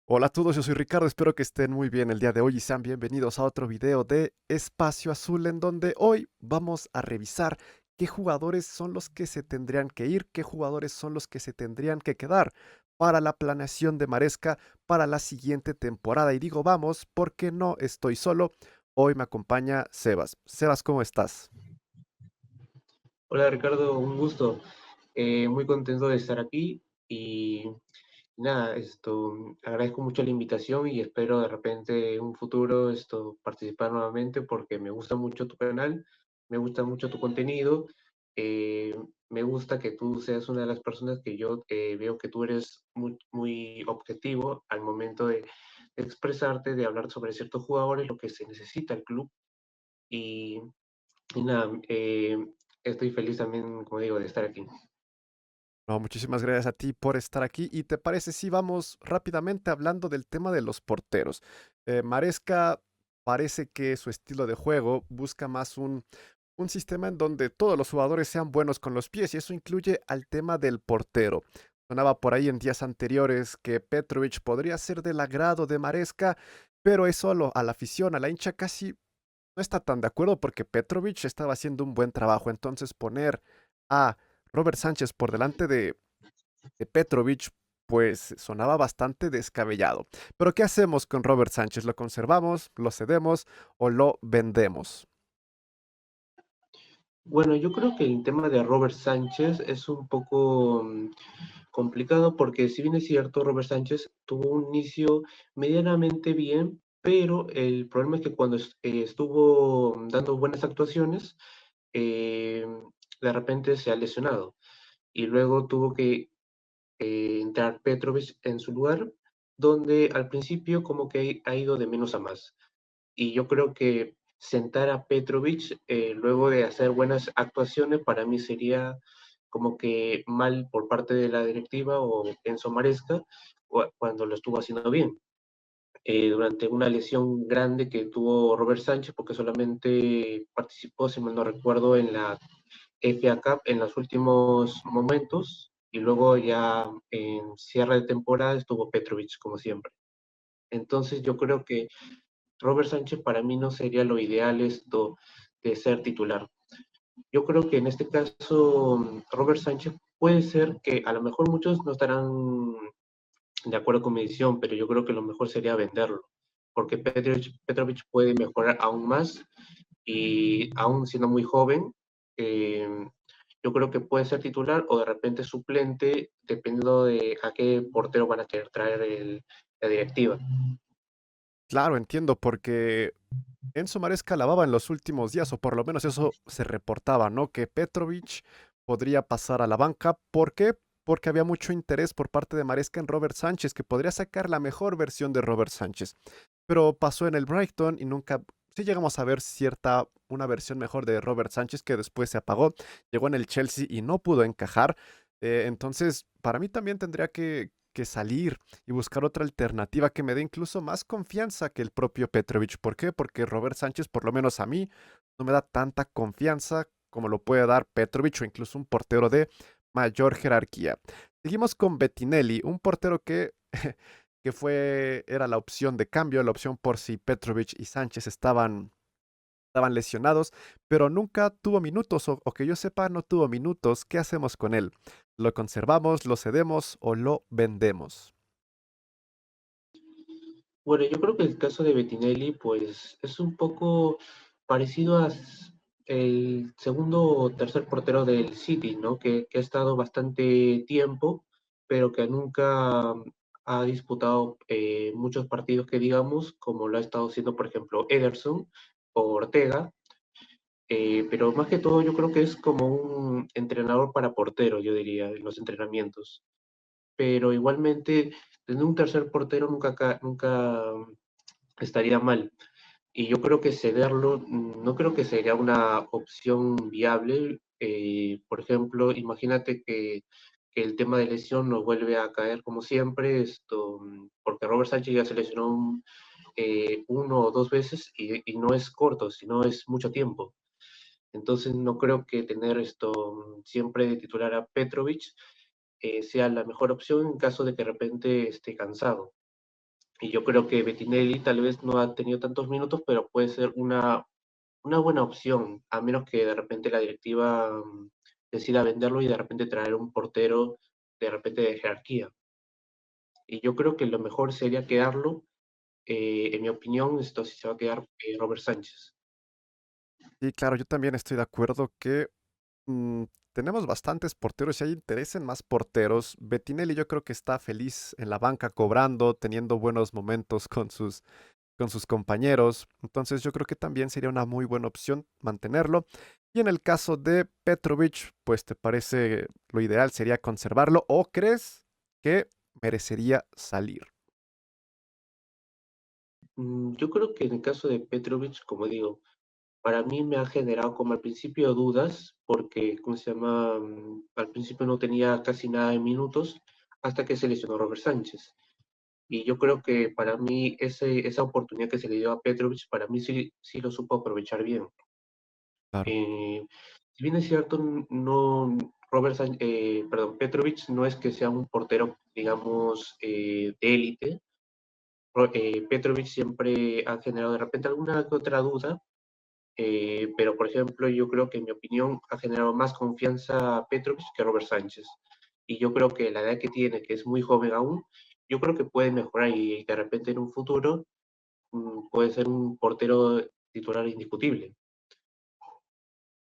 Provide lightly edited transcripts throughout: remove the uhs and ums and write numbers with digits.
Hola a todos, yo soy Ricardo, espero que estén muy bien el día de hoy y sean bienvenidos a otro video de Espacio Azul en donde hoy vamos a revisar qué jugadores son los que se tendrían que ir, qué jugadores son los que se tendrían que quedar para la planeación de Maresca para la siguiente temporada. Y digo vamos porque no estoy solo, hoy me acompaña Sebas. Sebas, ¿cómo estás? Hola Ricardo, un gusto. Muy contento de estar aquí y nada, agradezco mucho la invitación y espero de repente en un futuro participar nuevamente porque me gusta mucho tu canal, me gusta mucho tu contenido, eh, me gusta que tú seas una de las personas que yo veo que tú eres muy objetivo al momento de expresarte, de hablar sobre ciertos jugadores, lo que se necesita el club y, y nada, estoy feliz también, como digo, de estar aquí. No, muchísimas gracias a ti por estar aquí. ¿Y te parece si vamos rápidamente hablando del tema de los porteros? Maresca parece que su estilo de juego busca más un sistema en donde todos los jugadores sean buenos con los pies y eso incluye al tema del portero. Sonaba por ahí en días anteriores que Petrovic podría ser del agrado de Maresca, pero eso a la afición, a la hincha casi no está tan de acuerdo porque Petrovic estaba haciendo un buen trabajo. Entonces poner a Robert Sánchez por delante de Petrovic, pues sonaba bastante descabellado. Pero ¿qué hacemos con Robert Sánchez? ¿Lo conservamos, lo cedemos o lo vendemos? Bueno, yo creo que el tema de Robert Sánchez es un poco complicado porque si bien es cierto, Robert Sánchez tuvo un inicio medianamente bien, pero el problema es que cuando estuvo dando buenas actuaciones, eh, de repente se ha lesionado y luego tuvo que entrar Petrovic en su lugar, donde al principio como que ha ido de menos a más. Y yo creo que sentar a Petrovic luego de hacer buenas actuaciones para mí sería como que mal por parte de la directiva o Enzo Maresca cuando lo estuvo haciendo bien. Durante una lesión grande que tuvo Robert Sánchez, porque solamente participó, si mal no recuerdo, en la FA Cup en los últimos momentos y luego ya en cierre de temporada estuvo Petrovic como siempre. Entonces yo creo que Robert Sánchez para mí no sería lo ideal esto de ser titular. Yo creo que en este caso Robert Sánchez puede ser que a lo mejor muchos no estarán de acuerdo con mi decisión, pero yo creo que lo mejor sería venderlo, porque Petrovic puede mejorar aún más y aún siendo muy joven, eh, yo creo que puede ser titular o de repente suplente, dependiendo de a qué portero van a querer traer la directiva. Claro, entiendo, porque Enzo Maresca lavaba en los últimos días, o por lo menos eso se reportaba, ¿no? Que Petrovic podría pasar a la banca. ¿Por qué? Porque había mucho interés por parte de Maresca en Robert Sánchez, que podría sacar la mejor versión de Robert Sánchez. Pero pasó en el Brighton y nunca, sí llegamos a ver una versión mejor de Robert Sánchez que después se apagó. Llegó en el Chelsea y no pudo encajar. Entonces, para mí también tendría que salir y buscar otra alternativa que me dé incluso más confianza que el propio Petrovic. ¿Por qué? Porque Robert Sánchez, por lo menos a mí, no me da tanta confianza como lo puede dar Petrovic o incluso un portero de mayor jerarquía. Seguimos con Bettinelli, un portero que, era la opción de cambio, la opción por si Petrovic y Sánchez estaban lesionados, pero nunca tuvo minutos, o que yo sepa, no tuvo minutos. ¿Qué hacemos con él? ¿Lo conservamos, lo cedemos o lo vendemos? Bueno, yo creo que el caso de Bettinelli, pues es un poco parecido a el segundo o tercer portero del City, ¿no? Que ha estado bastante tiempo, pero que nunca ha disputado muchos partidos que digamos, como lo ha estado haciendo, por ejemplo, Ederson o Ortega. Pero más que todo, yo creo que es como un entrenador para porteros, yo diría, en los entrenamientos. Pero igualmente, tener un tercer portero nunca estaría mal. Y yo creo que cederlo no creo que sería una opción viable. Por ejemplo, imagínate que el tema de lesión nos vuelve a caer como siempre, porque Robert Sánchez ya se lesionó uno o dos veces y no es corto, sino es mucho tiempo. Entonces no creo que tener siempre de titular a Petrovic sea la mejor opción en caso de que de repente esté cansado. Y yo creo que Bettinelli tal vez no ha tenido tantos minutos, pero puede ser una buena opción, a menos que de repente la directiva decida venderlo y de repente traer un portero de repente de jerarquía. Y yo creo que lo mejor sería quedarlo, en mi opinión, esto sí se va a quedar Robert Sánchez. Y claro, yo también estoy de acuerdo que mm, tenemos bastantes porteros y hay interés en más porteros. Bettinelli yo creo que está feliz en la banca cobrando, teniendo buenos momentos con sus compañeros. Entonces yo creo que también sería una muy buena opción mantenerlo. Y en el caso de Petrovic, pues te parece lo ideal sería conservarlo o crees que merecería salir. Yo creo que en el caso de Petrovic, como digo, para mí me ha generado como al principio dudas, porque, ¿cómo se llama? Al principio no tenía casi nada de minutos hasta que se lesionó Robert Sánchez. Y yo creo que para mí esa oportunidad que se le dio a Petrovic, para mí sí, sí lo supo aprovechar bien. Claro. Eh, si bien es cierto, no, perdón, Petrovic no es que sea un portero, digamos, de élite. Petrovic siempre ha generado de repente alguna que otra duda, pero por ejemplo, yo creo que en mi opinión ha generado más confianza a Petrovic que Robert Sánchez. Y yo creo que la edad que tiene, que es muy joven aún, yo creo que puede mejorar y de repente en un futuro puede ser un portero titular indiscutible.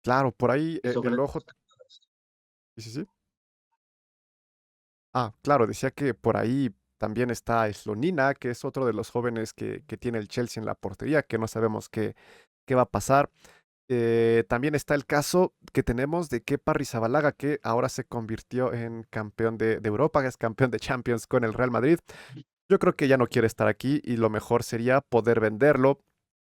Claro, por ahí Esos el grandes ojo. Sí, sí, sí. Ah, claro, decía que por ahí también está Slonina, que es otro de los jóvenes que tiene el Chelsea en la portería, que no sabemos qué va a pasar. También está el caso que tenemos de Kepa Arrizabalaga, que ahora se convirtió en campeón de Europa, que es campeón de Champions con el Real Madrid. Yo creo que ya no quiere estar aquí y lo mejor sería poder venderlo.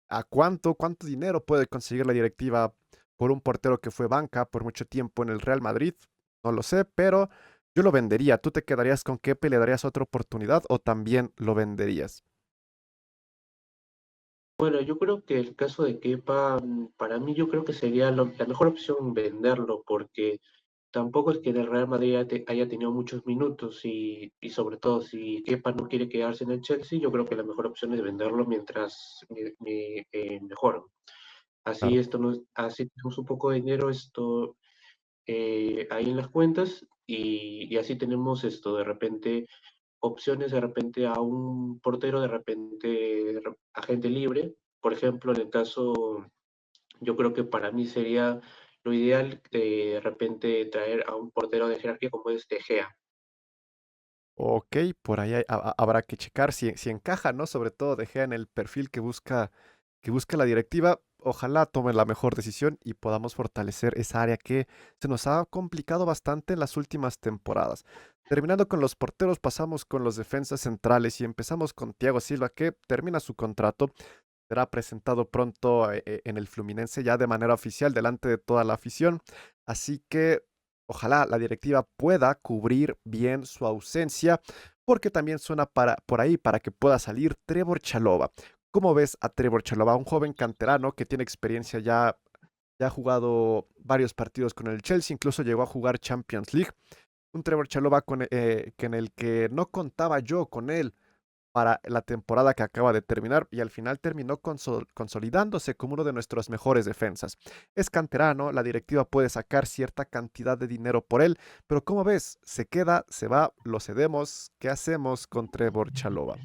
¿A cuánto dinero puede conseguir la directiva por un portero que fue banca por mucho tiempo en el Real Madrid? No lo sé, pero yo lo vendería. ¿Tú te quedarías con Kepa y le darías otra oportunidad o también lo venderías? Bueno, yo creo que el caso de Kepa, para mí yo creo que sería la mejor opción venderlo, porque tampoco es que en el Real Madrid haya tenido muchos minutos y sobre todo si Kepa no quiere quedarse en el Chelsea, yo creo que la mejor opción es venderlo mientras mejoran. Así Claro. esto no, así tenemos un poco de dinero esto ahí en las cuentas y así tenemos esto de repente opciones de repente a un portero, de repente a gente libre. Por ejemplo, en el caso, yo creo que para mí sería lo ideal de repente traer a un portero de jerarquía como es De Gea. Ok, por ahí habrá que checar si encaja, ¿no? Sobre todo De Gea en el perfil que busca la directiva. Ojalá tome la mejor decisión y podamos fortalecer esa área que se nos ha complicado bastante en las últimas temporadas. Terminando con los porteros, pasamos con los defensas centrales y empezamos con Thiago Silva, que termina su contrato. Será presentado pronto en el Fluminense ya de manera oficial delante de toda la afición. Así que ojalá la directiva pueda cubrir bien su ausencia, porque también suena por ahí para que pueda salir Trevor Chalobah. ¿Cómo ves a Trevor Chalobah, un joven canterano que tiene experiencia ya ha jugado varios partidos con el Chelsea, incluso llegó a jugar Champions League? Un Trevor Chalobah que en el que no contaba yo con él para la temporada que acaba de terminar y al final terminó consolidándose como uno de nuestros mejores defensas. Es canterano, la directiva puede sacar cierta cantidad de dinero por él, pero ¿cómo ves? ¿Se queda? ¿Se va? ¿Lo cedemos? ¿Qué hacemos con Trevor Chalobah?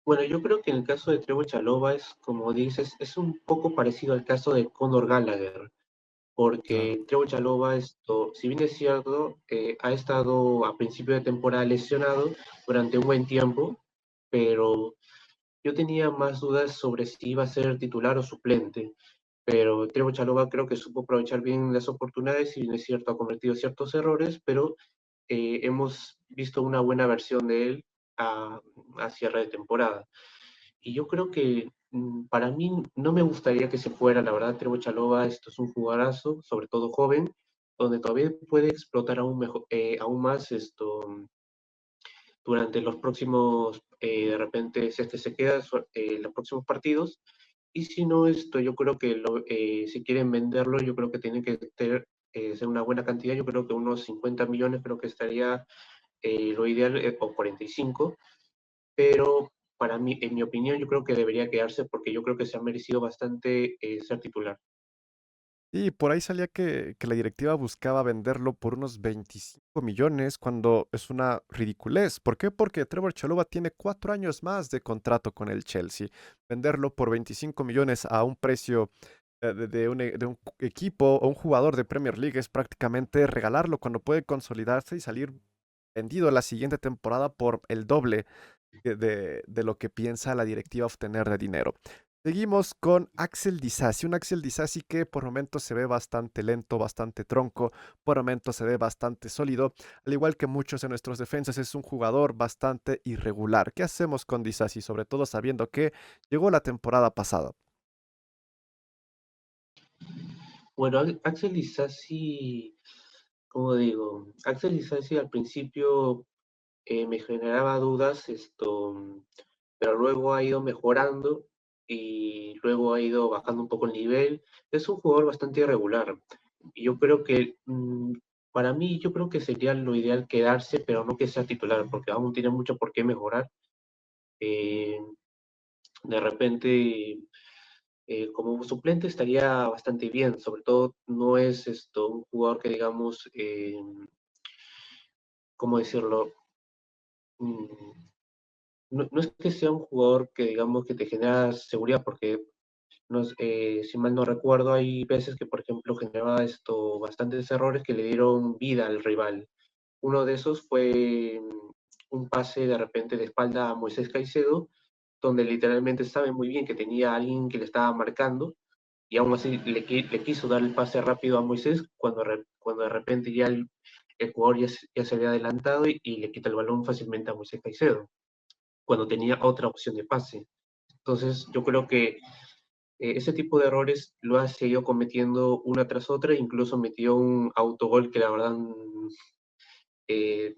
Bueno, yo creo que en el caso de Trevor Chalobah es, como dices, es un poco parecido al caso de Conor Gallagher, Claro. porque Trevor Chalobah, esto, si bien es cierto, ha estado a principio de temporada lesionado durante un buen tiempo, pero yo tenía más dudas sobre si iba a ser titular o suplente, pero Trevo Chalobah creo que supo aprovechar bien las oportunidades y bien es cierto, ha cometido ciertos errores, pero hemos visto una buena versión de él a, a cierre de temporada. Y yo creo que para mí no me gustaría que se fuera, la verdad, Trevo Chalobah, esto es un jugadorazo, sobre todo joven, donde todavía puede explotar aún, mejor, aún más esto durante los próximos, de repente, si es que se queda, los próximos partidos. Y si no, esto yo creo que si quieren venderlo, yo creo que tienen que ser una buena cantidad. Yo creo que unos 50 millones creo que estaría lo ideal, o 45, pero para mí, en mi opinión, yo creo que debería quedarse porque yo creo que se ha merecido bastante ser titular. Y por ahí salía que la directiva buscaba venderlo por unos 25 millones cuando es una ridiculez. ¿Por qué? Porque Trevor Chalobah tiene 4 años más de contrato con el Chelsea. Venderlo por 25 millones a un precio de un equipo o un jugador de Premier League es prácticamente regalarlo cuando puede consolidarse y salir vendido la siguiente temporada por el doble de lo que piensa la directiva obtener de dinero. Seguimos con Axel Disasi, un Axel Disasi que por momentos se ve bastante lento, bastante tronco, por momentos se ve bastante sólido, al igual que muchos de nuestros defensas, es un jugador bastante irregular. ¿Qué hacemos con Disasi? Sobre todo sabiendo que llegó la temporada pasada. Bueno, Axel Disasi, como digo, Axel Disasi al principio me generaba dudas, pero luego ha ido mejorando y luego ha ido bajando un poco el nivel. Es un jugador bastante irregular. Y yo creo que, para mí, yo creo que sería lo ideal quedarse, pero no que sea titular, porque aún tiene mucho por qué mejorar. Eh, de repente, como suplente estaría bastante bien, sobre todo no es un jugador que digamos, ¿cómo decirlo? Mm, no es que sea un jugador que digamos que te genera seguridad, porque si mal no recuerdo, hay veces que, por ejemplo, generaba bastantes errores que le dieron vida al rival. Uno de esos fue un pase de repente de espalda a Moisés Caicedo, donde literalmente sabe muy bien que tenía a alguien que le estaba marcando y aún así le quiso dar el pase rápido a Moisés cuando de repente ya el jugador ya se había adelantado y le quita el balón fácilmente a Moisés Caicedo, cuando tenía otra opción de pase. Entonces, yo creo que ese tipo de errores lo ha seguido cometiendo una tras otra, incluso metió un autogol que la verdad, eh,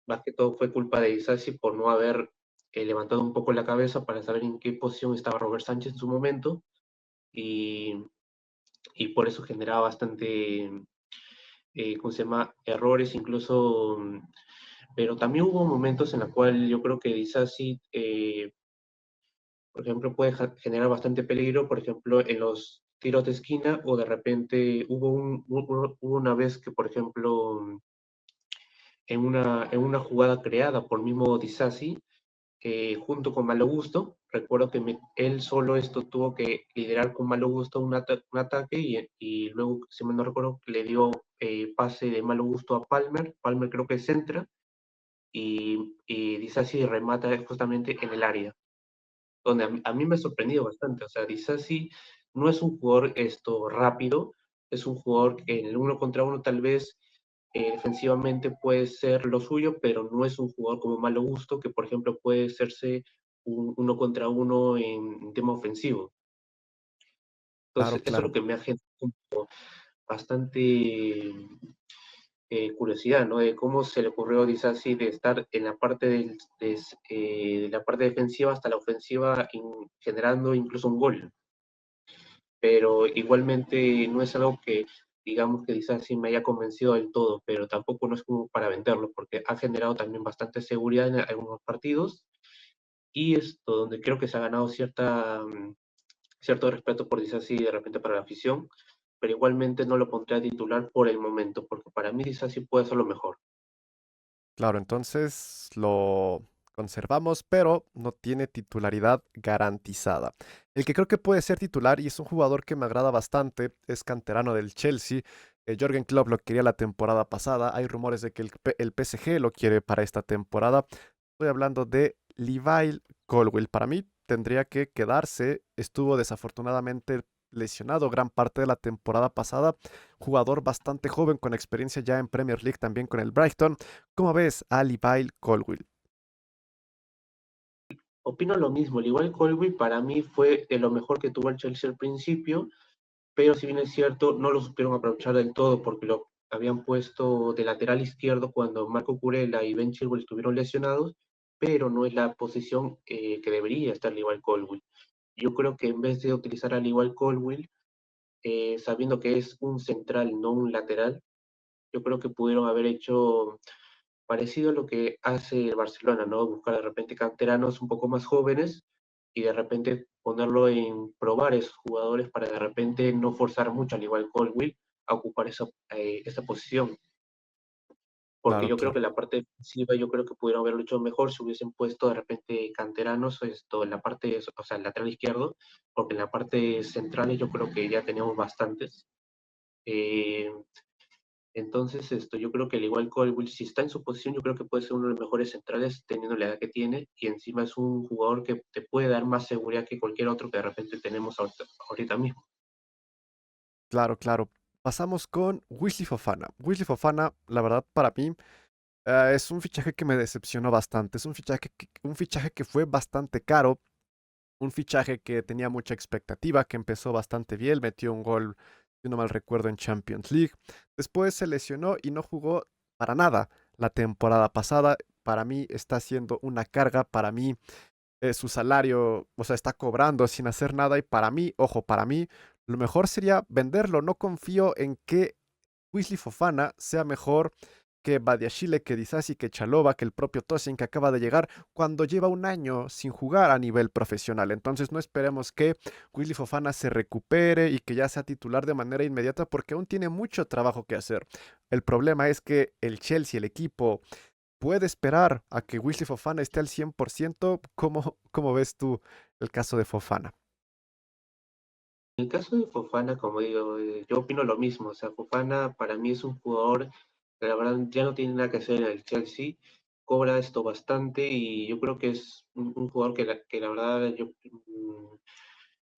más que todo fue culpa de Isasi por no haber levantado un poco la cabeza para saber en qué posición estaba Robert Sánchez en su momento y, y por eso generaba bastante, ¿cómo se llama?, errores incluso, pero también hubo momentos en los cuales yo creo que Isasi, por ejemplo, puede generar bastante peligro, por ejemplo, en los tiros de esquina o de repente hubo una vez que, por ejemplo, en una jugada creada por mismo Disasi, junto con Malo Gusto, recuerdo que él solo tuvo que liderar con Malo Gusto un ataque y luego, si mal no recuerdo, le dio pase de Malo Gusto a Palmer, Palmer creo que centra y Disasi remata justamente en el área donde a mí me ha sorprendido bastante. O sea, Disasi no es un jugador rápido, es un jugador que en el uno contra uno tal vez defensivamente puede ser lo suyo, pero no es un jugador como Malo Gusto, que por ejemplo puede hacerse un uno contra uno en tema ofensivo. Claro, Entonces, eso es claro. lo que me ha generado bastante curiosidad, ¿no? De cómo se le ocurrió a Disasi de estar en la parte de la parte defensiva hasta la ofensiva, generando incluso un gol. Pero igualmente no es algo que digamos que Disasi me haya convencido del todo, pero tampoco no es como para venderlo, porque ha generado también bastante seguridad en algunos partidos y esto donde creo que se ha ganado cierto respeto por Disasi de repente para la afición, pero igualmente no lo pondré a titular por el momento, porque para mí Disasi puede ser lo mejor. Claro, entonces lo conservamos, pero no tiene titularidad garantizada. El que creo que puede ser titular y es un jugador que me agrada bastante, es canterano del Chelsea. Jürgen Klopp lo quería la temporada pasada. Hay rumores de que el PSG lo quiere para esta temporada. Estoy hablando de Levi Colwill. Para mí tendría que quedarse. Estuvo desafortunadamente lesionado gran parte de la temporada pasada. Jugador bastante joven con experiencia ya en Premier League también con el Brighton. ¿Cómo ves a Levi Colwill? Opino lo mismo, al igual Colby para mí fue de lo mejor que tuvo el Chelsea al principio, pero si bien es cierto, no lo supieron aprovechar del todo porque lo habían puesto de lateral izquierdo cuando Marco Curella y Ben Chilwell estuvieron lesionados, pero no es la posición que debería estar igual Colwill. Yo creo que en vez de utilizar al igual Colwill, sabiendo que es un central, no un lateral, yo creo que pudieron haber hecho, parecido a lo que hace el Barcelona, ¿no? Buscar de repente canteranos un poco más jóvenes y de repente ponerlo en probar esos jugadores para de repente no forzar mucho, al igual Colwill, a ocupar esa posición. Porque Claro, yo creo que claro. la parte defensiva, yo creo que pudieron haberlo hecho mejor si hubiesen puesto de repente canteranos, en la parte, o sea, el lateral izquierdo, porque en la parte central yo creo que ya teníamos bastantes. Eh, entonces, yo creo que al igual Colwill, si está en su posición, yo creo que puede ser uno de los mejores centrales teniendo la edad que tiene y encima es un jugador que te puede dar más seguridad que cualquier otro que de repente tenemos ahorita mismo. Claro, claro. Pasamos con Wesley Fofana. Wesley Fofana, la verdad, para mí, es un fichaje que me decepcionó bastante. Es un fichaje que fue bastante caro, un fichaje que tenía mucha expectativa, que empezó bastante bien, metió un gol, si no mal recuerdo, en Champions League. Después se lesionó y no jugó para nada la temporada pasada. Para mí está siendo una carga, para mí su salario, o sea, está cobrando sin hacer nada y para mí, ojo, para mí, lo mejor sería venderlo. No confío en que Wesley Fofana sea mejor que Badiashile, que Disasi, que Chalova, que el propio Tosin que acaba de llegar cuando lleva un año sin jugar a nivel profesional. Entonces no esperemos que Wesley Fofana se recupere y que ya sea titular de manera inmediata porque aún tiene mucho trabajo que hacer. El problema es que el Chelsea, el equipo, puede esperar a que Wesley Fofana esté al 100%. ¿Cómo ves tú el caso de Fofana? En el caso de Fofana, como digo, yo opino lo mismo. O sea, Fofana para mí es un jugador que la verdad ya no tiene nada que hacer en el Chelsea. Cobra esto bastante y yo creo que es un jugador que la verdad yo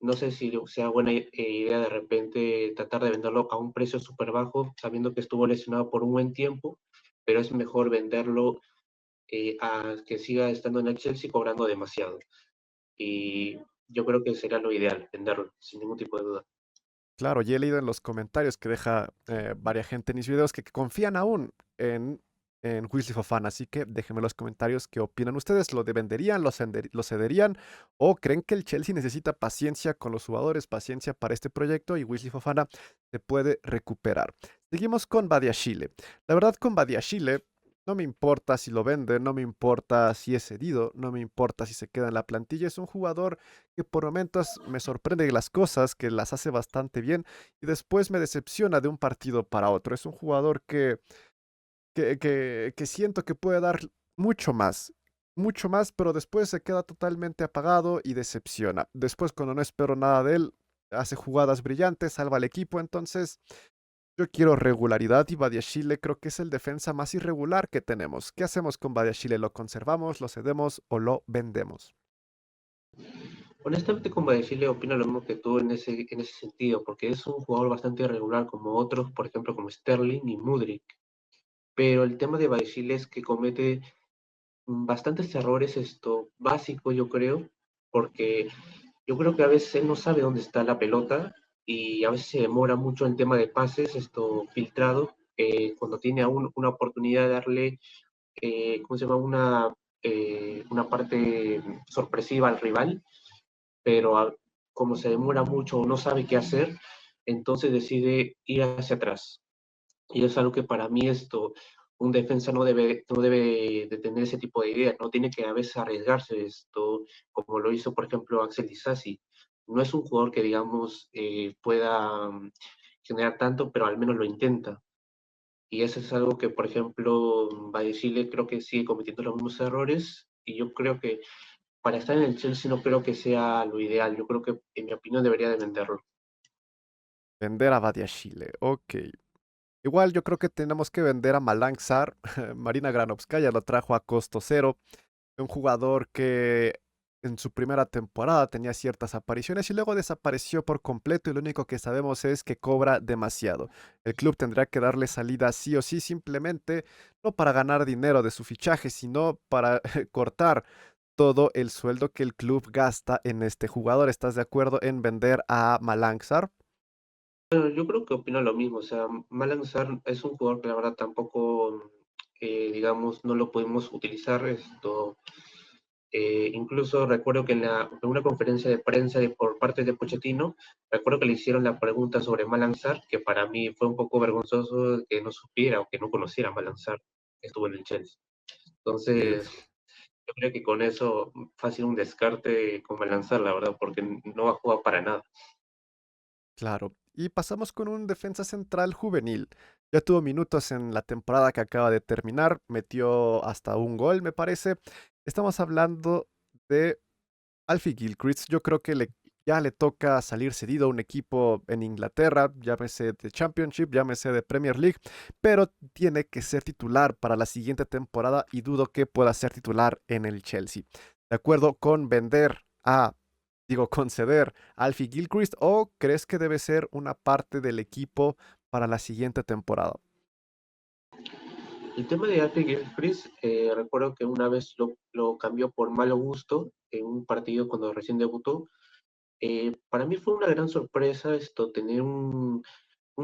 no sé si sea buena idea de repente tratar de venderlo a un precio súper bajo, sabiendo que estuvo lesionado por un buen tiempo, pero es mejor venderlo a que siga estando en el Chelsea cobrando demasiado. Y yo creo que sería lo ideal, venderlo, sin ningún tipo de duda. Claro, y he leído en los comentarios que deja varias gente en mis videos que confían aún en Wesley Fofana, así que déjenme en los comentarios qué opinan ustedes. ¿Lo venderían, lo cederían o creen que el Chelsea necesita paciencia con los jugadores, paciencia para este proyecto y Wesley Fofana se puede recuperar? Seguimos con Badiashile. La verdad, con Badiashile no me importa si lo venden, no me importa si es cedido, no me importa si se queda en la plantilla. Es un jugador que por momentos me sorprende las cosas, que las hace bastante bien y después me decepciona de un partido para otro. Es un jugador que siento que puede dar mucho más, pero después se queda totalmente apagado y decepciona. Después, cuando no espero nada de él, hace jugadas brillantes, salva al equipo. Entonces, yo quiero regularidad y Badiashile creo que es el defensa más irregular que tenemos. ¿Qué hacemos con Badiashile? ¿Lo conservamos, lo cedemos o lo vendemos? Honestamente, como decirle, opino lo mismo que tú en ese sentido, porque es un jugador bastante irregular como otros, por ejemplo, como Sterling y Mudryk. Pero el tema de Baishile es que comete bastantes errores básicos, yo creo, porque yo creo que a veces él no sabe dónde está la pelota y a veces se demora mucho en tema de pases, filtrado, cuando tiene aún una oportunidad de darle, ¿cómo se llama? Una parte sorpresiva al rival, pero como se demora mucho o no sabe qué hacer, entonces decide ir hacia atrás. Y es algo que para mí un defensa no debe de tener ese tipo de ideas, no tiene que a veces arriesgarse como lo hizo, por ejemplo, Axel Disasi. No es un jugador que, digamos, pueda generar tanto, pero al menos lo intenta. Y eso es algo que, por ejemplo, Chile creo que sigue cometiendo los mismos errores. Y yo creo que para estar en el Chelsea no creo que sea lo ideal. Yo creo que, en mi opinión, debería de venderlo. Vender a Badiashile, ok. Igual yo creo que tenemos que vender a Malang Sar. Marina Granovskaya lo trajo a costo cero. Un jugador que en su primera temporada tenía ciertas apariciones y luego desapareció por completo y lo único que sabemos es que cobra demasiado. El club tendrá que darle salida sí o sí, simplemente no para ganar dinero de su fichaje, sino para cortar todo el sueldo que el club gasta en este jugador. ¿Estás de acuerdo en vender a Malang Sar? Bueno, yo creo que opino lo mismo. O sea, Malang Sarr es un jugador que la verdad tampoco, digamos, no lo podemos utilizar. Incluso recuerdo que en una conferencia de prensa por parte de Pochettino, recuerdo que le hicieron la pregunta sobre Malang Sarr, que para mí fue un poco vergonzoso que no supiera o que no conociera a Malang Sarr. estuvo en el Chelsea. Sí, Entonces, yo creo que con eso fácil un descarte con Balanzar, la verdad, porque no va a jugar para nada. claro. Y pasamos con un defensa central juvenil. Ya tuvo minutos en la temporada que acaba de terminar, metió hasta un gol, me parece. Estamos hablando de Alfie Gilchrist. Yo creo que ya le toca salir cedido a un equipo en Inglaterra, llámese de Championship, llámese de Premier League, pero tiene que ser titular para la siguiente temporada y dudo que pueda ser titular en el Chelsea. ¿De acuerdo con conceder a Alfie Gilchrist o crees que debe ser una parte del equipo para la siguiente temporada? El tema de Alfie Gilchrist, recuerdo que una vez lo cambió por Malo Gusto en un partido cuando recién debutó. Para mí fue una gran sorpresa esto, tener un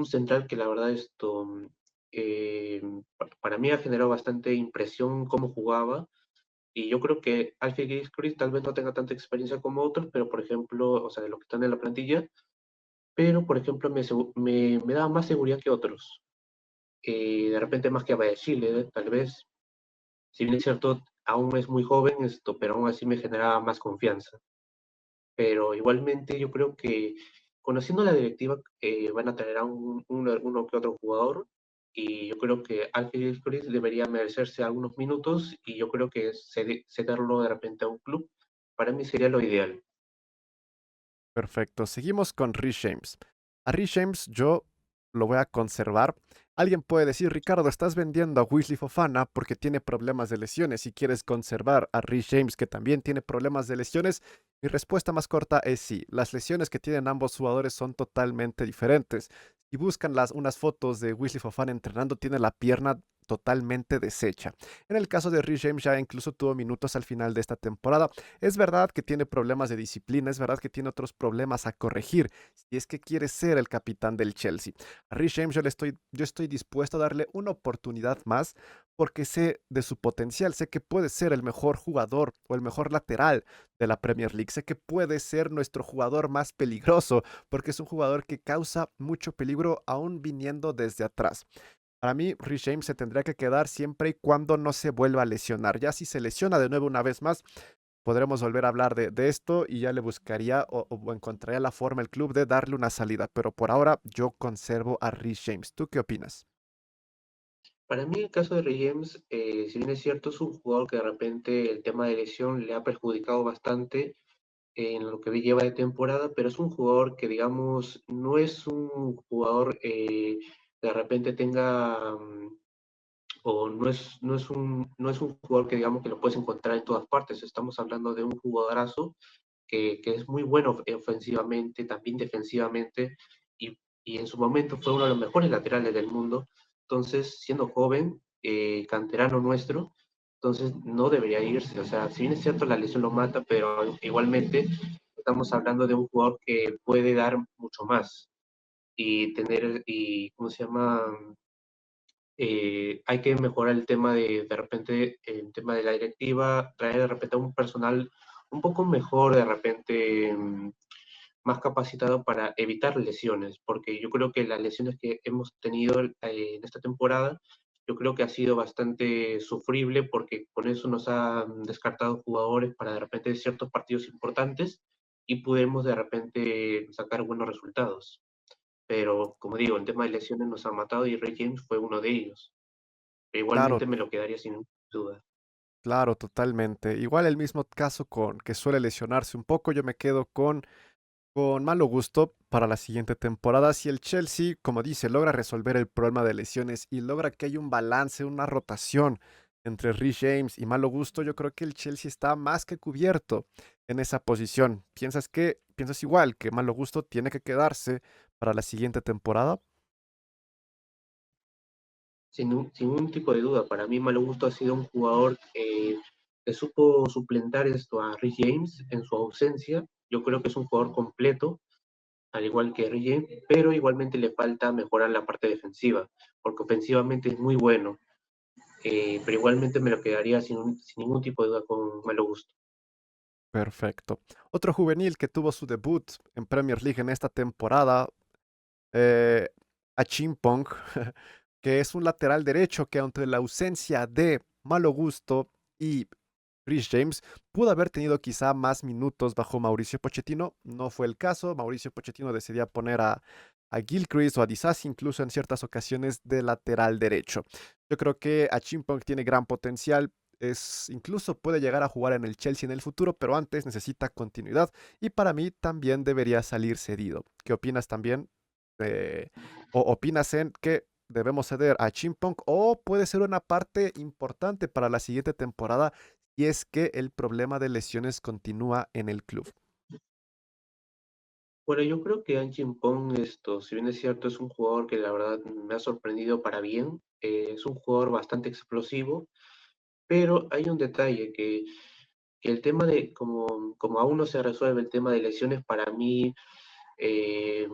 central que la verdad eh, para mí ha generado bastante impresión cómo jugaba. Y yo creo que Alfie Gilchrist tal vez no tenga tanta experiencia como otros, pero por ejemplo, o sea, de los que están en la plantilla, pero por ejemplo me daba más seguridad que otros. De repente más que a Chile, tal vez. Si bien es cierto, aún es muy joven pero aún así me generaba más confianza. Pero igualmente yo creo que conociendo la directiva van a traer a uno que otro jugador y yo creo que Alfred Cruz debería merecerse algunos minutos y yo creo que cederlo de repente a un club para mí sería lo ideal. Perfecto. Seguimos con Rhys James. A Rhys James yo lo voy a conservar. Alguien puede decir, Ricardo, estás vendiendo a Wesley Fofana porque tiene problemas de lesiones y quieres conservar a Rhys James que también tiene problemas de lesiones. Mi respuesta más corta es sí. Las lesiones que tienen ambos jugadores son totalmente diferentes. Si buscan unas fotos de Wesley Fofana entrenando, tiene la pierna totalmente deshecha. En el caso de Rhys James ya incluso tuvo minutos al final de esta temporada. Es verdad que tiene problemas de disciplina, es verdad que tiene otros problemas a corregir si es que quiere ser el capitán del Chelsea. A Rhys James yo estoy dispuesto a darle una oportunidad más porque sé de su potencial, sé que puede ser el mejor jugador o el mejor lateral de la Premier League, sé que puede ser nuestro jugador más peligroso porque es un jugador que causa mucho peligro aún viniendo desde atrás. Para mí, Rhys James se tendría que quedar siempre y cuando no se vuelva a lesionar. Ya si se lesiona de nuevo una vez más, podremos volver a hablar de esto y ya le buscaría o encontraría la forma el club de darle una salida. Pero por ahora yo conservo a Rhys James. ¿Tú qué opinas? Para mí el caso de Rey James, si bien es cierto, es un jugador que de repente el tema de lesión le ha perjudicado bastante en lo que lleva de temporada, pero es un jugador que, digamos, no es un jugador de repente tenga, o no es un jugador que, digamos, que lo puedes encontrar en todas partes. Estamos hablando de un jugadorazo que es muy bueno ofensivamente, también defensivamente, y en su momento fue uno de los mejores laterales del mundo. Entonces, siendo joven, canterano nuestro, entonces no debería irse. O sea, si bien es cierto, la lesión lo mata, pero igualmente estamos hablando de un jugador que puede dar mucho más y tener, y, ¿cómo se llama? Hay que mejorar el tema de repente, el tema de la directiva, traer de repente a un personal un poco mejor, de repente más capacitado para evitar lesiones, porque yo creo que las lesiones que hemos tenido en esta temporada, yo creo que ha sido bastante sufrible porque con eso nos han descartado jugadores para de repente ciertos partidos importantes y pudimos de repente sacar buenos resultados. Pero como digo, el tema de lesiones nos ha matado y Ray James fue uno de ellos. Pero Claro, igualmente me lo quedaría sin duda. claro, totalmente. Igual el mismo caso con que suele lesionarse un poco, yo me quedo con malo gusto para la siguiente temporada. Si el Chelsea, como dice, logra resolver el problema de lesiones y logra que haya un balance, una rotación entre Rhys James y malo gusto, yo creo que el Chelsea está más que cubierto en esa posición. ¿Piensas igual que malo gusto tiene que quedarse para la siguiente temporada? Sin un tipo de duda, para mí Malo Gusto ha sido un jugador que supo suplentar esto a Rick James en su ausencia. Yo creo que es un jugador completo, al igual que Rick James, pero igualmente le falta mejorar la parte defensiva, porque ofensivamente es muy bueno. Pero igualmente me lo quedaría sin ningún tipo de duda con Malo Gusto. Perfecto. Otro juvenil que tuvo su debut en Premier League en esta temporada, eh, a Chimpong. que es un lateral derecho que ante la ausencia de Malo Gusto y Chris James pudo haber tenido quizá más minutos bajo Mauricio Pochettino. No fue el caso. Mauricio Pochettino decidía poner a Gilchrist o a Disasi incluso en ciertas ocasiones de lateral derecho. Yo creo que Achimpong tiene gran potencial. Incluso puede llegar a jugar en el Chelsea en el futuro, pero antes necesita continuidad y para mí también debería salir cedido. ¿Qué opinas también? Eh, ¿O opinas en que debemos ceder a Chimpong o puede ser una parte importante para la siguiente temporada y es que el problema de lesiones continúa en el club? Bueno, yo creo que An Chimpong, si bien es cierto, es un jugador que la verdad me ha sorprendido para bien. Es un jugador bastante explosivo, pero hay un detalle que el tema de, como aún no se resuelve el tema de lesiones, para mí eh,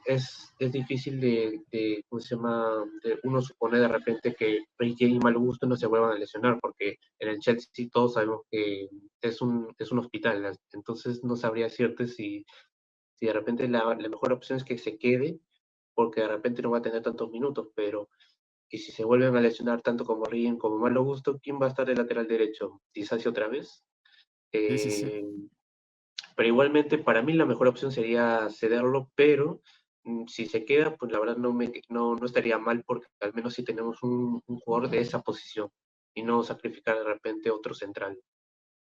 es difícil ¿cómo se llama? De uno supone de repente que Reiki y Mal Gusto no se vuelvan a lesionar, porque en el Chelsea todos sabemos que es un hospital, ¿no? Entonces no sabría decirte si de repente la mejor opción es que se quede, porque de repente no va a tener tantos minutos, pero y si se vuelven a lesionar tanto como Rien como Malo Gusto, ¿quién va a estar de lateral derecho? ¿Quizás otra vez? Sí, sí, sí. Eh, pero igualmente para mí la mejor opción sería cederlo, pero si se queda, pues la verdad no estaría mal porque al menos si tenemos un jugador de esa posición y no sacrificar de repente otro central.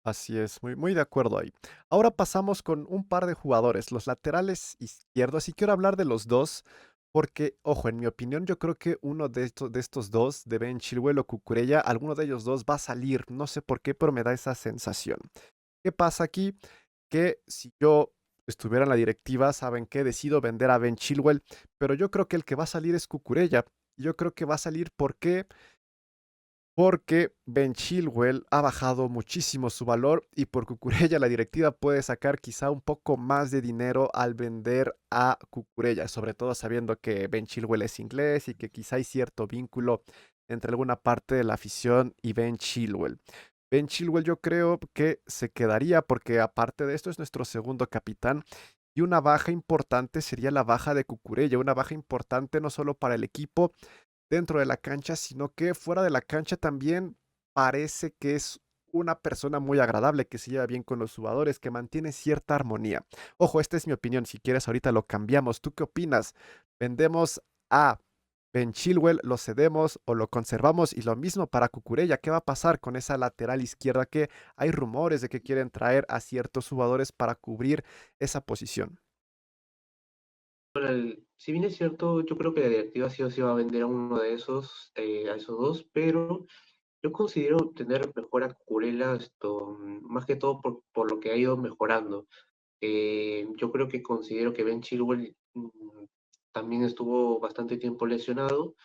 Así es, muy, muy de acuerdo ahí. Ahora pasamos con un par de jugadores, los laterales izquierdos, y quiero hablar de los dos, porque, ojo, en mi opinión, yo creo que uno de estos dos, de Ben Chilwell o Cucurella, alguno de ellos dos va a salir, no sé por qué, pero me da esa sensación. ¿Qué pasa aquí? Que si yo estuviera en la directiva, ¿saben qué? Decido vender a Ben Chilwell, pero yo creo que el que va a salir es Cucurella. Yo creo que va a salir porque Ben Chilwell ha bajado muchísimo su valor y por Cucurella la directiva puede sacar quizá un poco más de dinero al vender a Cucurella, sobre todo sabiendo que Ben Chilwell es inglés y que quizá hay cierto vínculo entre alguna parte de la afición y Ben Chilwell. Ben Chilwell yo creo que se quedaría porque aparte de esto es nuestro segundo capitán y una baja importante sería la baja de Cucurella, una baja importante no solo para el equipo, dentro de la cancha, sino que fuera de la cancha también parece que es una persona muy agradable, que se lleva bien con los jugadores, que mantiene cierta armonía. Ojo, esta es mi opinión, si quieres ahorita lo cambiamos. ¿Tú qué opinas? ¿Vendemos a Ben Chilwell, lo cedemos o lo conservamos? Y lo mismo para Cucurella, ¿qué va a pasar con esa lateral izquierda que hay rumores de que quieren traer a ciertos jugadores para cubrir esa posición? Si bien es cierto, yo creo que la directiva sí o sí va a vender a uno de esos, a esos dos, pero yo considero tener mejor a Cucurella, más que todo por lo que ha ido mejorando. Yo creo que considero que Ben Chilwell también estuvo bastante tiempo lesionado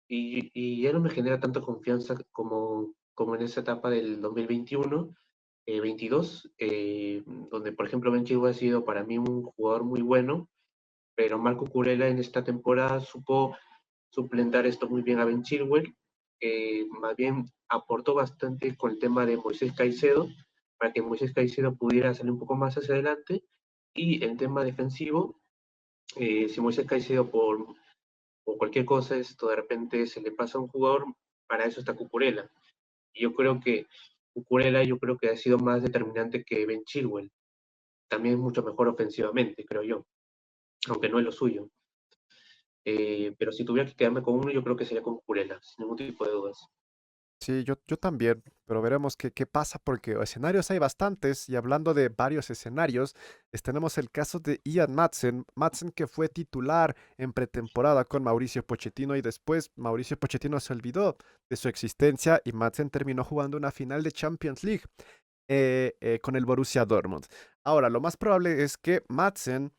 y ya no me genera tanta confianza como en esa etapa del 2021, 22, donde por ejemplo Ben Chilwell ha sido para mí un jugador muy bueno, pero Marco Curella en esta temporada supo suplentar esto muy bien a Ben Chilwell, más bien aportó bastante con el tema de Moisés Caicedo, para que Moisés Caicedo pudiera salir un poco más hacia adelante, y el tema defensivo, si Moisés Caicedo por cualquier cosa esto de repente se le pasa a un jugador, para eso está Cucurella. Y yo creo que Cucurella yo creo que ha sido más determinante que Ben Chilwell. También es mucho mejor ofensivamente, creo yo, aunque no es lo suyo. Pero si tuviera que quedarme con uno, yo creo que sería con Cucurella, sin ningún tipo de dudas. Sí, yo también, pero veremos qué pasa porque escenarios hay bastantes y hablando de varios escenarios, tenemos el caso de Ian Madsen, Madsen que fue titular en pretemporada con Mauricio Pochettino y después Mauricio Pochettino se olvidó de su existencia y Madsen terminó jugando una final de Champions League con el Borussia Dortmund. Ahora, lo más probable es que Madsen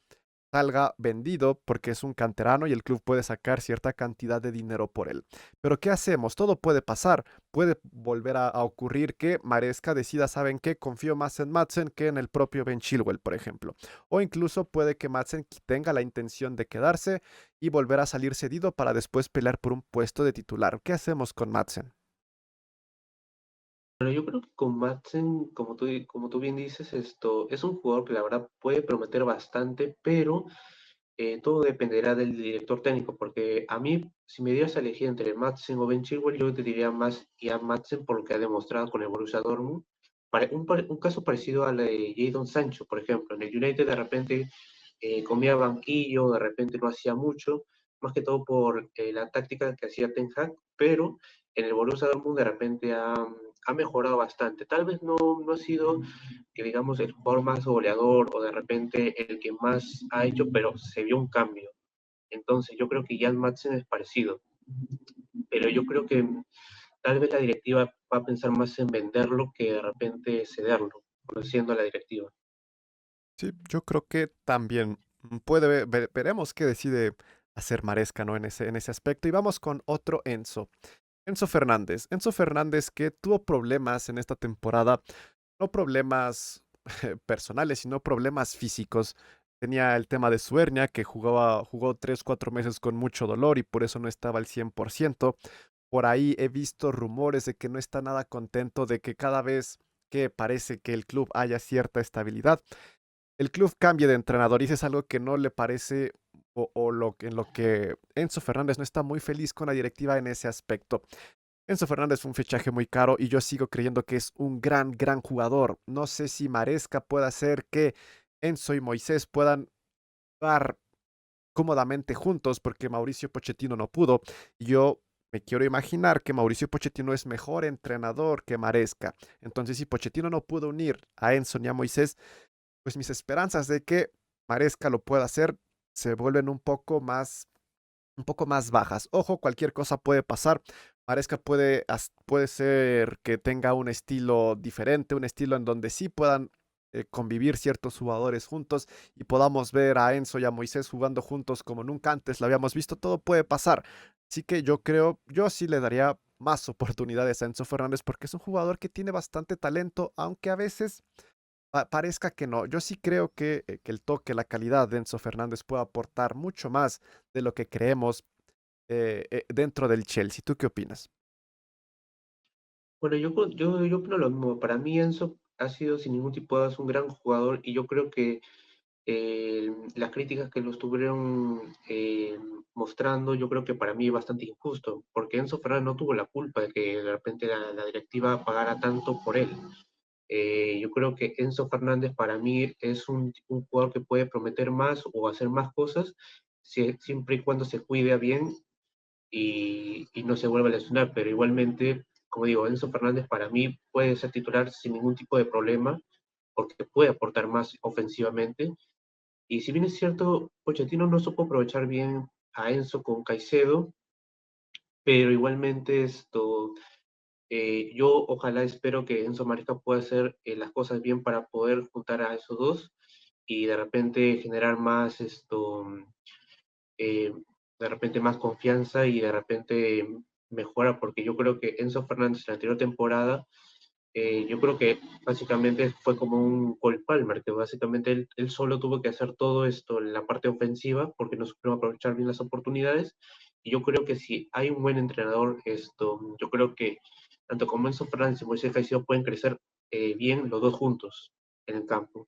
salga vendido porque es un canterano y el club puede sacar cierta cantidad de dinero por él. Pero ¿qué hacemos? Todo puede pasar. Puede volver a ocurrir que Maresca decida, ¿saben qué? Confío más en Madsen que en el propio Ben Chilwell, por ejemplo. O incluso puede que Madsen tenga la intención de quedarse y volver a salir cedido para después pelear por un puesto de titular. ¿Qué hacemos con Madsen? Pero yo creo que con Madsen, como tú bien dices, esto es un jugador que la verdad puede prometer bastante, pero todo dependerá del director técnico, porque a mí, si me dieras a elegir entre Madsen o Ben Chilwell, yo te diría más Ian Madsen por lo que ha demostrado con el Borussia Dortmund. Un caso parecido a la de Jadon Sancho, por ejemplo. En el United de repente comía banquillo, de repente no hacía mucho, más que todo por la táctica que hacía Ten Hag, pero en el Borussia Dortmund de repente ha mejorado bastante. Tal vez no ha sido, que digamos, el jugador más goleador o de repente el que más ha hecho, pero se vio un cambio. Entonces yo creo que Jan Madsen es parecido, pero yo creo que tal vez la directiva va a pensar más en venderlo que de repente cederlo, conociendo a la directiva. Sí, yo creo que también puede, veremos qué decide hacer Maresca, ¿no? En ese aspecto. Y vamos con otro Enzo. Enzo Fernández. Enzo Fernández que tuvo problemas en esta temporada, no problemas personales, sino problemas físicos. Tenía el tema de su hernia, que jugó 3, 4 meses con mucho dolor y por eso no estaba al 100%. Por ahí he visto rumores de que no está nada contento, de que cada vez que parece que el club haya cierta estabilidad, el club cambie de entrenador y eso es algo que no le parece en lo que Enzo Fernández no está muy feliz con la directiva en ese aspecto. Enzo Fernández fue un fichaje muy caro y yo sigo creyendo que es un gran, gran jugador. No sé si Maresca pueda hacer que Enzo y Moisés puedan jugar cómodamente juntos porque Mauricio Pochettino no pudo. Yo me quiero imaginar que Mauricio Pochettino es mejor entrenador que Maresca. Entonces, si Pochettino no pudo unir a Enzo ni a Moisés, pues mis esperanzas de que Maresca lo pueda hacer se vuelven un poco más bajas. Ojo, cualquier cosa puede pasar. Maresca puede ser que tenga un estilo diferente, un estilo en donde sí puedan convivir ciertos jugadores juntos y podamos ver a Enzo y a Moisés jugando juntos como nunca antes lo habíamos visto. Todo puede pasar. Así que yo creo, yo sí le daría más oportunidades a Enzo Fernández porque es un jugador que tiene bastante talento, aunque a veces parezca que no. Yo sí creo que el toque, la calidad de Enzo Fernández puede aportar mucho más de lo que creemos dentro del Chelsea. ¿Tú qué opinas? Bueno, yo opino lo mismo. Para mí Enzo ha sido sin ningún tipo de dudas un gran jugador y yo creo que las críticas que lo estuvieron mostrando, yo creo que para mí es bastante injusto, porque Enzo Fernández no tuvo la culpa de que de repente la directiva pagara tanto por él. Yo creo que Enzo Fernández para mí es un jugador que puede prometer más o hacer más cosas siempre y cuando se cuide bien y no se vuelva a lesionar, pero igualmente, como digo, Enzo Fernández para mí puede ser titular sin ningún tipo de problema porque puede aportar más ofensivamente. Y si bien es cierto, Pochettino no supo aprovechar bien a Enzo con Caicedo, pero igualmente yo ojalá espero que Enzo Maresca pueda hacer las cosas bien para poder juntar a esos dos y de repente generar más eh, de repente más confianza y de repente mejora, porque yo creo que Enzo Fernández en la anterior temporada, yo creo que básicamente fue como un Cole Palmer, que básicamente él solo tuvo que hacer todo esto en la parte ofensiva porque no supo aprovechar bien las oportunidades. Y yo creo que si hay un buen entrenador, yo creo que tanto como Enzo Fernández y Moisés Caicedo pueden crecer bien los dos juntos en el campo.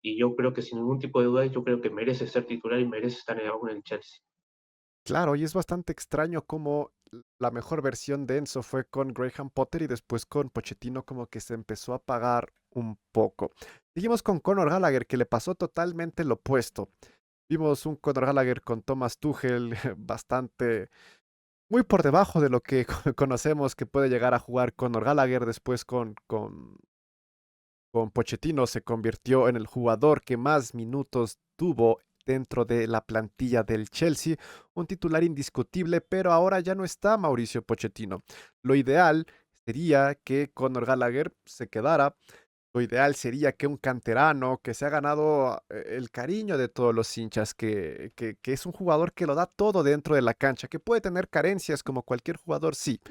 Y yo creo que sin ningún tipo de duda, yo creo que merece ser titular y merece estar aún en el Chelsea. Claro, y es bastante extraño cómo la mejor versión de Enzo fue con Graham Potter y después con Pochettino como que se empezó a apagar un poco. Seguimos con Conor Gallagher, que le pasó totalmente lo opuesto. Vimos un Conor Gallagher con Thomas Tuchel bastante muy por debajo de lo que conocemos que puede llegar a jugar Conor Gallagher. Después con Pochettino se convirtió en el jugador que más minutos tuvo dentro de la plantilla del Chelsea, un titular indiscutible, pero ahora ya no está Mauricio Pochettino. Lo ideal sería que Conor Gallagher se quedara. Lo ideal sería que un canterano que se ha ganado el cariño de todos los hinchas, que es un jugador que lo da todo dentro de la cancha, que puede tener carencias como cualquier jugador, sí,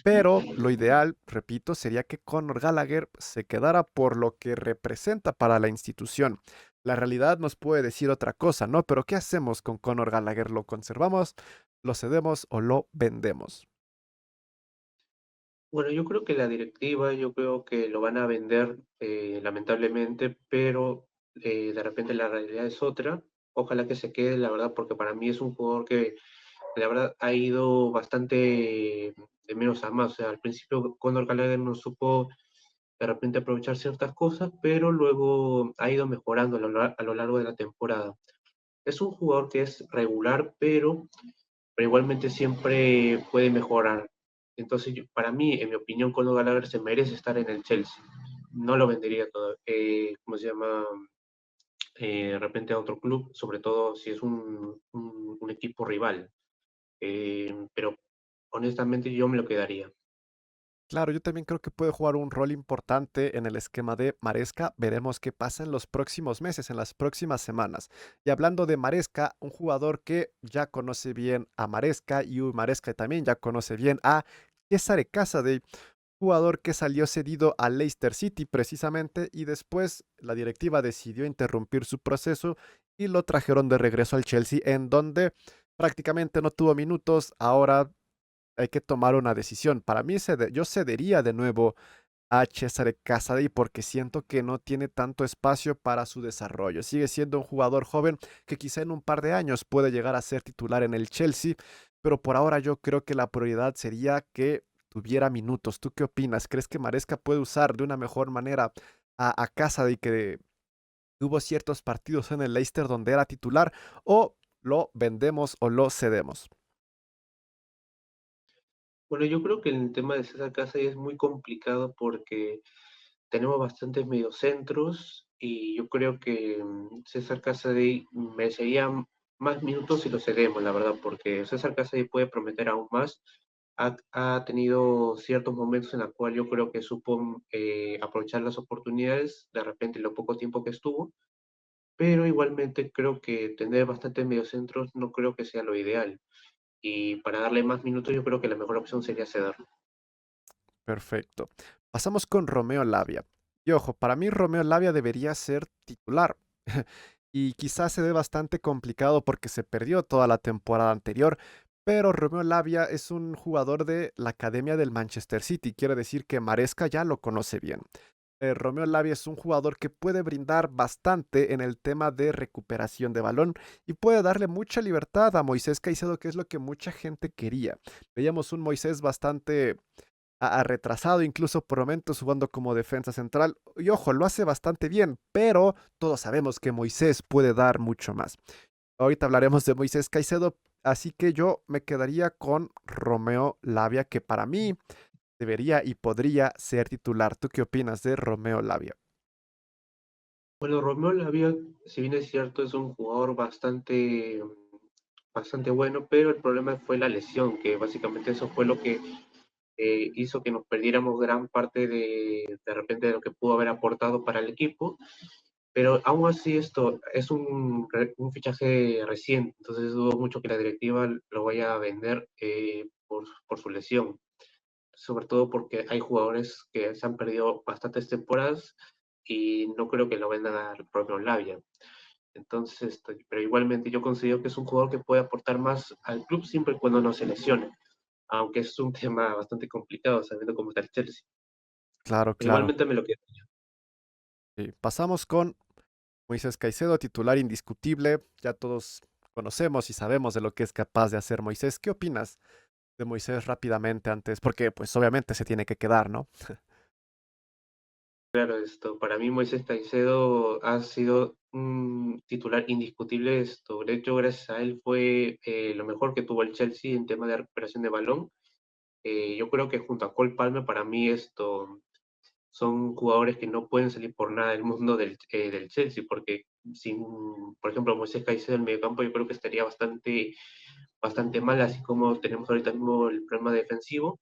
pero lo ideal, repito, sería que Conor Gallagher se quedara por lo que representa para la institución. La realidad nos puede decir otra cosa, ¿no? Pero ¿qué hacemos con Conor Gallagher? ¿Lo conservamos, lo cedemos o lo vendemos? Bueno, yo creo que la directiva, yo creo que lo van a vender lamentablemente, pero de repente la realidad es otra. ojalá que se quede, la verdad, porque para mí es un jugador que la verdad ha ido bastante de menos a más. O sea, al principio Conor Gallagher no supo de repente aprovechar ciertas cosas, pero luego ha ido mejorando a lo largo de la temporada. Es un jugador que es regular, pero igualmente siempre puede mejorar. Entonces, para mí, en mi opinión, Conor Gallagher se merece estar en el Chelsea. No lo vendería todo, ¿cómo se llama? De repente a otro club, sobre todo si es un equipo rival. Pero honestamente yo me lo quedaría. Claro, yo también creo que puede jugar un rol importante en el esquema de Maresca. Veremos qué pasa en los próximos meses, en las próximas semanas. Y hablando de Maresca, un jugador que ya conoce bien a Maresca y Maresca también ya conoce bien a Cesare Casade, jugador que salió cedido a Leicester City precisamente y después la directiva decidió interrumpir su proceso y lo trajeron de regreso al Chelsea en donde prácticamente no tuvo minutos. Ahora hay que tomar una decisión. Para mí, yo cedería de nuevo a Cesare Casadi porque siento que no tiene tanto espacio para su desarrollo. Sigue siendo un jugador joven que quizá en un par de años puede llegar a ser titular en el Chelsea, pero por ahora yo creo que la prioridad sería que tuviera minutos. ¿Tú qué opinas? ¿Crees que Maresca puede usar de una mejor manera a Casadi que tuvo ciertos partidos en el Leicester donde era titular o lo vendemos o lo cedemos? Bueno, yo creo que el tema de César Casa es muy complicado porque tenemos bastantes mediocentros y yo creo que César Casadei merecería más minutos si lo cedemos, la verdad, porque César Casadei puede prometer aún más. Ha tenido ciertos momentos en los cuales yo creo que supo aprovechar las oportunidades, de repente lo poco tiempo que estuvo, pero igualmente creo que tener bastantes mediocentros no creo que sea lo ideal. Y para darle más minutos yo creo que la mejor opción sería cederlo. Perfecto. Pasamos con Romeo Lavia. Y ojo, para mí Romeo Lavia debería ser titular. Y quizás se ve bastante complicado porque se perdió toda la temporada anterior. Pero Romeo Lavia es un jugador de la academia del Manchester City. Quiere decir que Maresca ya lo conoce bien. Romeo Lavia es un jugador que puede brindar bastante en el tema de recuperación de balón y puede darle mucha libertad a Moisés Caicedo, que es lo que mucha gente quería. Veíamos un Moisés bastante ha retrasado incluso por momentos jugando como defensa central. Y ojo, lo hace bastante bien, pero todos sabemos que Moisés puede dar mucho más. Ahorita hablaremos de Moisés Caicedo, así que yo me quedaría con Romeo Lavia, que para mí debería y podría ser titular. ¿Tú qué opinas de Romeo Lavia? Bueno, Romeo Lavia, si bien es cierto, es un jugador bastante bueno, pero el problema fue la lesión, que básicamente eso fue lo que hizo que nos perdiéramos gran parte de repente de lo que pudo haber aportado para el equipo, pero aún así esto es un fichaje reciente, entonces dudo mucho que la directiva lo vaya a vender por su lesión, sobre todo porque hay jugadores que se han perdido bastantes temporadas y no creo que lo vendan al propio Lavia. Entonces, pero igualmente yo considero que es un jugador que puede aportar más al club siempre y cuando no se lesione, aunque es un tema bastante complicado sabiendo cómo está el Chelsea. Claro, Pero claro. igualmente me lo quedo. Sí, pasamos con Moisés Caicedo, titular indiscutible. Ya todos conocemos y sabemos de lo que es capaz de hacer Moisés. ¿Qué opinas de Moisés rápidamente antes? Porque pues obviamente se tiene que quedar, ¿no? Claro, para mí Moisés Caicedo ha sido un titular indiscutible. De hecho, gracias a él fue lo mejor que tuvo el Chelsea en tema de recuperación de balón. Yo creo que junto a Cole Palmer, para mí son jugadores que no pueden salir por nada del mundo del Chelsea, porque sin, por ejemplo, Moisés Caicedo en el mediocampo, yo creo que estaría bastante mal, así como tenemos ahorita mismo el problema defensivo.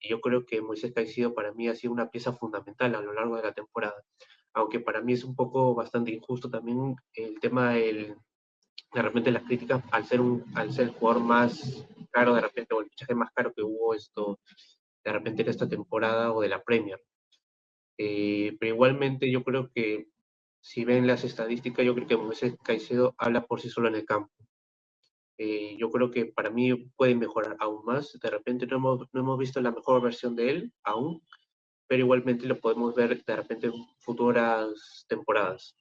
Y yo creo que Moisés Caicedo para mí ha sido una pieza fundamental a lo largo de la temporada. Aunque para mí es un poco bastante injusto también el tema de repente las críticas al ser el jugador más caro de repente, o el fichaje más caro que hubo de repente en esta temporada o de la Premier. Pero igualmente yo creo que si ven las estadísticas, yo creo que Moisés Caicedo habla por sí solo en el campo. Yo creo que para mí puede mejorar aún más. De repente no hemos visto la mejor versión de él aún, pero igualmente lo podemos ver de repente en futuras temporadas.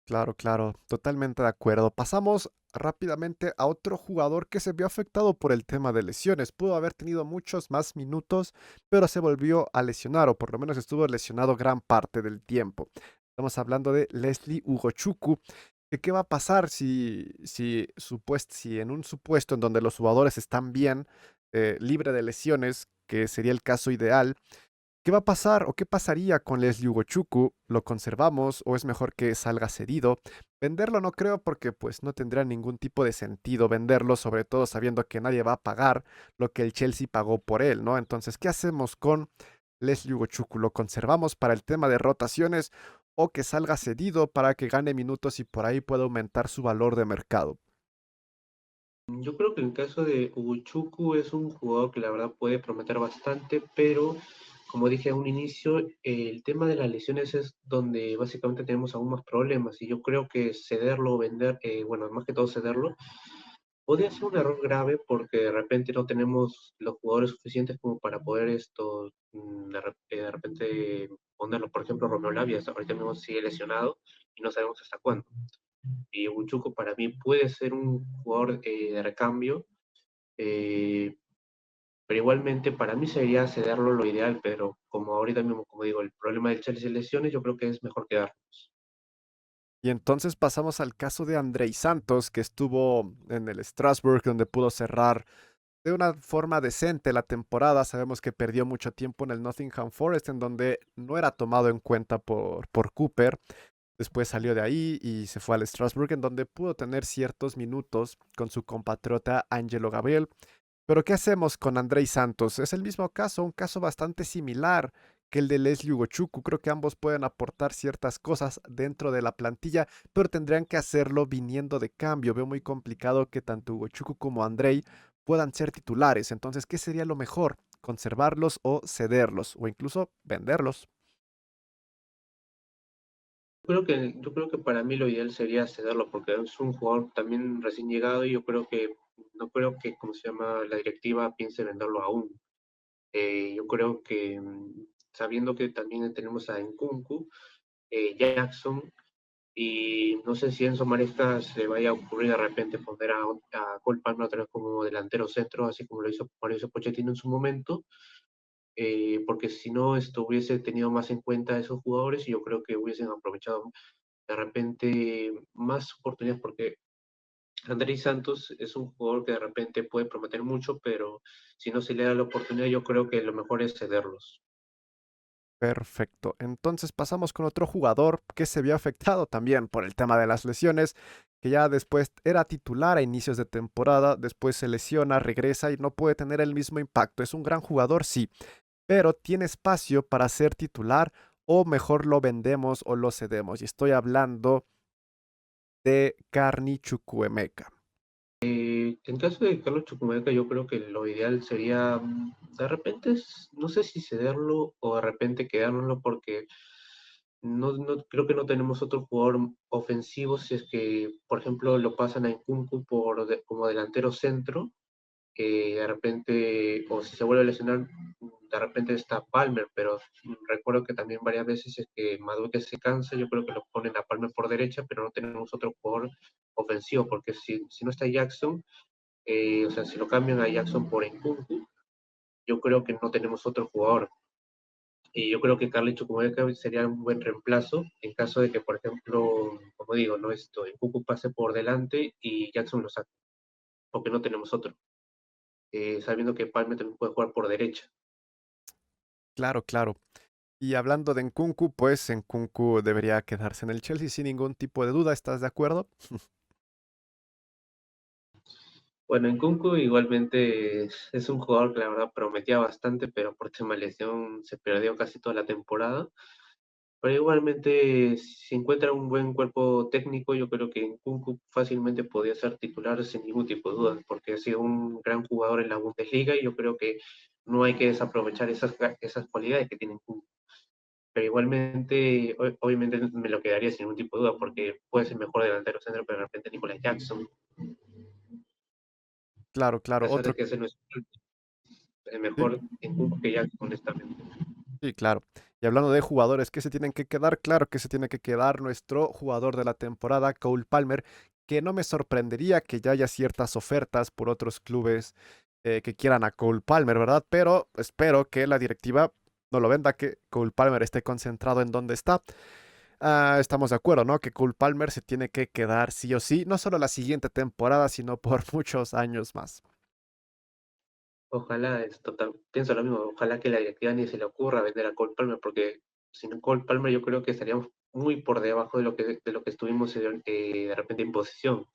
Claro, claro, totalmente de acuerdo. Pasamos rápidamente a otro jugador que se vio afectado por el tema de lesiones. Pudo haber tenido muchos más minutos, pero se volvió a lesionar, o por lo menos estuvo lesionado gran parte del tiempo. Estamos hablando de Leslie Ugochukwu. ¿Qué va a pasar si en un supuesto en donde los jugadores están bien, libre de lesiones, que sería el caso ideal? ¿Qué va a pasar o qué pasaría con Leslie Ugochukwu? ¿Lo conservamos o es mejor que salga cedido? Venderlo no creo porque pues no tendría ningún tipo de sentido venderlo, sobre todo sabiendo que nadie va a pagar lo que el Chelsea pagó por él, ¿no? Entonces, ¿qué hacemos con Leslie Ugochukwu? ¿Lo conservamos para el tema de rotaciones o que salga cedido para que gane minutos y por ahí pueda aumentar su valor de mercado? Yo creo que en el caso de Uguchuku es un jugador que la verdad puede prometer bastante, pero como dije a un inicio, el tema de las lesiones es donde básicamente tenemos aún más problemas y yo creo que cederlo o vender, bueno, más que todo cederlo, podría ser un error grave porque de repente no tenemos los jugadores suficientes como para poder de repente ponerlo. Por ejemplo, Romeo Lavia hasta ahorita mismo sigue lesionado y no sabemos hasta cuándo. Y Uchuco para mí puede ser un jugador de recambio, eh, pero igualmente para mí sería cederlo lo ideal, pero como ahorita mismo, como digo, el problema del Chelsea es lesiones, yo creo que es mejor quedar. Y entonces pasamos al caso de Andrei Santos, que estuvo en el Strasbourg, donde pudo cerrar de una forma decente la temporada. Sabemos que perdió mucho tiempo en el Nottingham Forest, en donde no era tomado en cuenta por Cooper. Después salió de ahí y se fue al Strasbourg, en donde pudo tener ciertos minutos con su compatriota Angelo Gabriel. Pero ¿qué hacemos con Andrei Santos? Es el mismo caso, un caso bastante similar que el de Leslie Ugochukwu. Creo que ambos pueden aportar ciertas cosas dentro de la plantilla, pero tendrían que hacerlo viniendo de cambio. Veo muy complicado que tanto Ugochukwu como Andrei puedan ser titulares. Entonces, ¿qué sería lo mejor? ¿Conservarlos o cederlos? O incluso venderlos. Yo creo que para mí lo ideal sería cederlo porque es un jugador también recién llegado y yo creo que no creo que, ¿cómo se llama?, la directiva piense venderlo aún. Yo creo que sabiendo que también tenemos a Nkunku, Jackson, y no sé si Enzo Maresca se le vaya a ocurrir de repente poner a Cole Palmer otra vez como delantero centro, así como lo hizo Mauricio Pochettino en su momento, porque si no, esto hubiese tenido más en cuenta a esos jugadores y yo creo que hubiesen aprovechado de repente más oportunidades, porque Andrés Santos es un jugador que de repente puede prometer mucho, pero si no se le da la oportunidad, yo creo que lo mejor es cederlos. Perfecto. Entonces pasamos con otro jugador que se vio afectado también por el tema de las lesiones, que ya después era titular a inicios de temporada, después se lesiona, regresa y no puede tener el mismo impacto. Es un gran jugador, sí, pero tiene espacio para ser titular o mejor lo vendemos o lo cedemos. Y estoy hablando de Carni Chukwuemeka. En caso de Carlos Chukwuemeka, yo creo que lo ideal sería de repente, no sé si cederlo o de repente quedárnoslo porque creo que no tenemos otro jugador ofensivo si es que, por ejemplo, lo pasan a Nkunku como delantero centro, de repente, o si se vuelve a lesionar, de repente está Palmer, pero recuerdo que también varias veces es que Madueke se cansa, yo creo que lo ponen a Palmer por derecha, pero no tenemos otro jugador ofensivo, porque si no está Jackson, o sea, si lo cambian a Jackson por Nkunku, yo creo que no tenemos otro jugador. Y yo creo que Carly Chukwuemeka sería un buen reemplazo en caso de que, por ejemplo, como digo, no esto, Nkunku pase por delante y Jackson lo saque, porque no tenemos otro. Sabiendo que Palmer también puede jugar por derecha. Claro, claro. Y hablando de Nkunku, pues Nkunku debería quedarse en el Chelsea sin ningún tipo de duda. ¿Estás de acuerdo? Bueno, Nkunku igualmente es un jugador que la verdad prometía bastante, pero por tema de lesión se perdió casi toda la temporada. Pero igualmente, si encuentra un buen cuerpo técnico, yo creo que Nkunku fácilmente podría ser titular sin ningún tipo de duda, porque ha sido un gran jugador en la Bundesliga y yo creo que no hay que desaprovechar esas cualidades que tiene Nkunku. Pero igualmente, obviamente me lo quedaría sin ningún tipo de duda, porque puede ser mejor delantero centro, pero de repente Nicolás Jackson, Claro, a claro. pesar de Otro, que ese no es el sí, mejor Nkunku que Jackson, honestamente. sí, claro. Y hablando de jugadores que se tienen que quedar, claro que se tiene que quedar nuestro jugador de la temporada, Cole Palmer, que no me sorprendería que ya haya ciertas ofertas por otros clubes que quieran a Cole Palmer, ¿verdad? Pero espero que la directiva no lo venda, que Cole Palmer esté concentrado en donde está. Estamos de acuerdo, ¿no? Que Cole Palmer se tiene que quedar sí o sí, no solo la siguiente temporada, sino por muchos años más. Ojalá, pienso lo mismo, ojalá que la directiva ni se le ocurra vender a Cole Palmer, porque sin Cole Palmer yo creo que estaríamos muy por debajo de lo que estuvimos de repente en posición.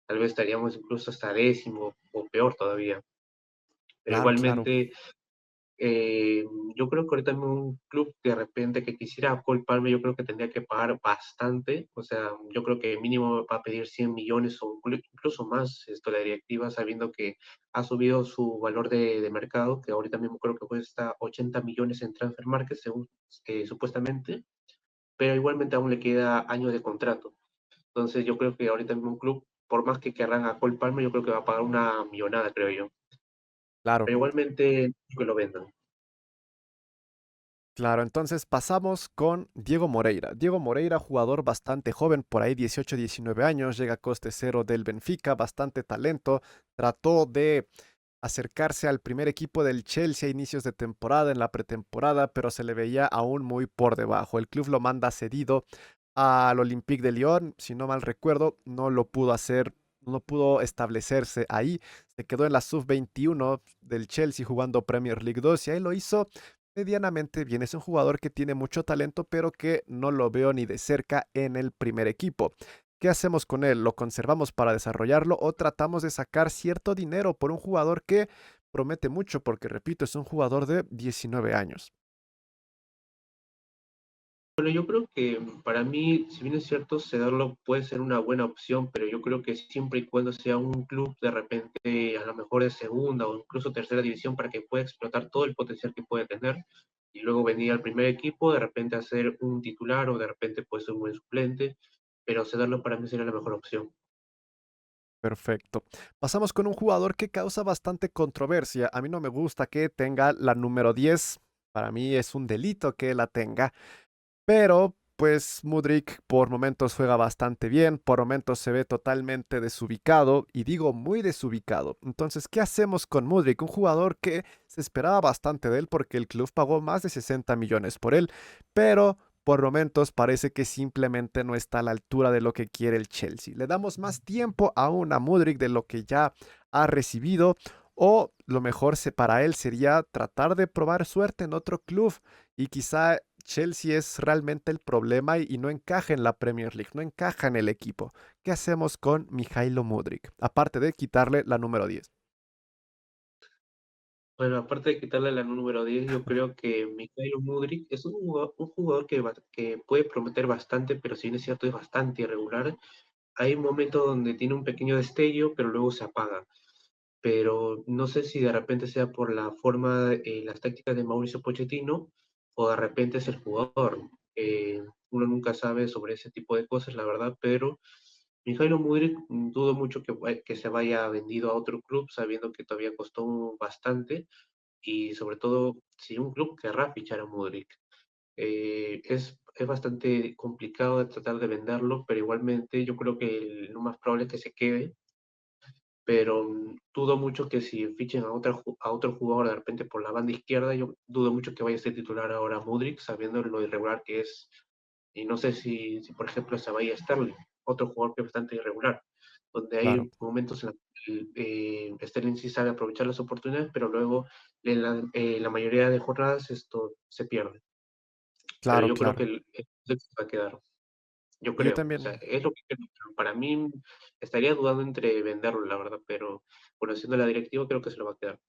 Tal vez estaríamos incluso hasta décimo o peor todavía. Pero Claro, claro. igualmente, eh, yo creo que ahorita mismo un club que de repente que quisiera a Cole Palmer, yo creo que tendría que pagar bastante. O sea, yo creo que mínimo va a pedir 100 millones o incluso más la directiva, sabiendo que ha subido su valor de mercado, que ahorita mismo creo que cuesta 80 millones en Transfer Market, según supuestamente, pero igualmente aún le queda años de contrato. Entonces yo creo que ahorita mismo un club, por más que querrán a Cole Palmer, yo creo que va a pagar una millonada, creo yo. Claro. Pero igualmente que lo vendan. Claro, entonces pasamos con Diego Moreira. Diego Moreira, jugador bastante joven, por ahí 18, 19 años, llega a coste cero del Benfica, bastante talento, trató de acercarse al primer equipo del Chelsea a inicios de temporada, en la pretemporada, pero se le veía aún muy por debajo. El club lo manda cedido al Olympique de Lyon, si no mal recuerdo, no lo pudo hacer, no pudo establecerse ahí, se quedó en la sub-21 del Chelsea jugando Premier League 2 y ahí lo hizo medianamente bien. Es un jugador que tiene mucho talento, pero que no lo veo ni de cerca en el primer equipo. ¿Qué hacemos con él? ¿Lo conservamos para desarrollarlo o tratamos de sacar cierto dinero por un jugador que promete mucho? Porque, repito, es un jugador de 19 años. Bueno, yo creo que para mí, si bien es cierto, cederlo puede ser una buena opción, pero yo creo que siempre y cuando sea un club de repente a lo mejor de segunda o incluso tercera división para que pueda explotar todo el potencial que puede tener y luego venir al primer equipo, de repente hacer un titular o de repente puede ser un buen suplente, pero cederlo para mí sería la mejor opción. Perfecto. Pasamos con un jugador que causa bastante controversia. A mí no me gusta que tenga la número 10. Para mí es un delito que la tenga. Pero, pues, Mudryk por momentos juega bastante bien, por momentos se ve totalmente desubicado, y digo muy desubicado. Entonces, ¿qué hacemos con Mudryk? Un jugador que se esperaba bastante de él porque el club pagó más de 60 millones por él, pero por momentos parece que simplemente no está a la altura de lo que quiere el Chelsea. Le damos más tiempo aún a Mudryk de lo que ya ha recibido, o lo mejor para él sería tratar de probar suerte en otro club y quizá Chelsea es realmente el problema y no encaja en la Premier League, no encaja en el equipo. ¿Qué hacemos con Mijailo Mudryk? Aparte de quitarle la número 10. Bueno, aparte de quitarle la número 10, yo creo que Mikhailo Mudryk es un jugador que puede prometer bastante, pero si bien es cierto, es bastante irregular. Hay momentos donde tiene un pequeño destello, pero luego se apaga. Pero no sé si de repente sea por la forma, las tácticas de Mauricio Pochettino o de repente es el jugador. Uno nunca sabe sobre ese tipo de cosas, la verdad, pero Mijailo Mudryk dudo mucho que se vaya vendido a otro club, sabiendo que todavía costó bastante y sobre todo si un club querrá fichar a Mudryk. Es bastante complicado de tratar de venderlo, pero igualmente yo creo que lo más probable es que se quede, pero dudo mucho que si fichen a otro jugador de repente por la banda izquierda, yo dudo mucho que vaya a ser titular ahora Mudryk, sabiendo lo irregular que es, y no sé si por ejemplo se vaya Sterling, otro jugador que es bastante irregular, donde Claro, hay momentos en los que Sterling sí sabe aprovechar las oportunidades, pero luego en la mayoría de jornadas esto se pierde. Pero claro, yo creo que claro. el se va a quedar, yo Y yo creo, o sea, también, es lo que creo. Para mí estaría dudando entre venderlo, la verdad, pero conociendo la directiva creo que se lo va a quedar.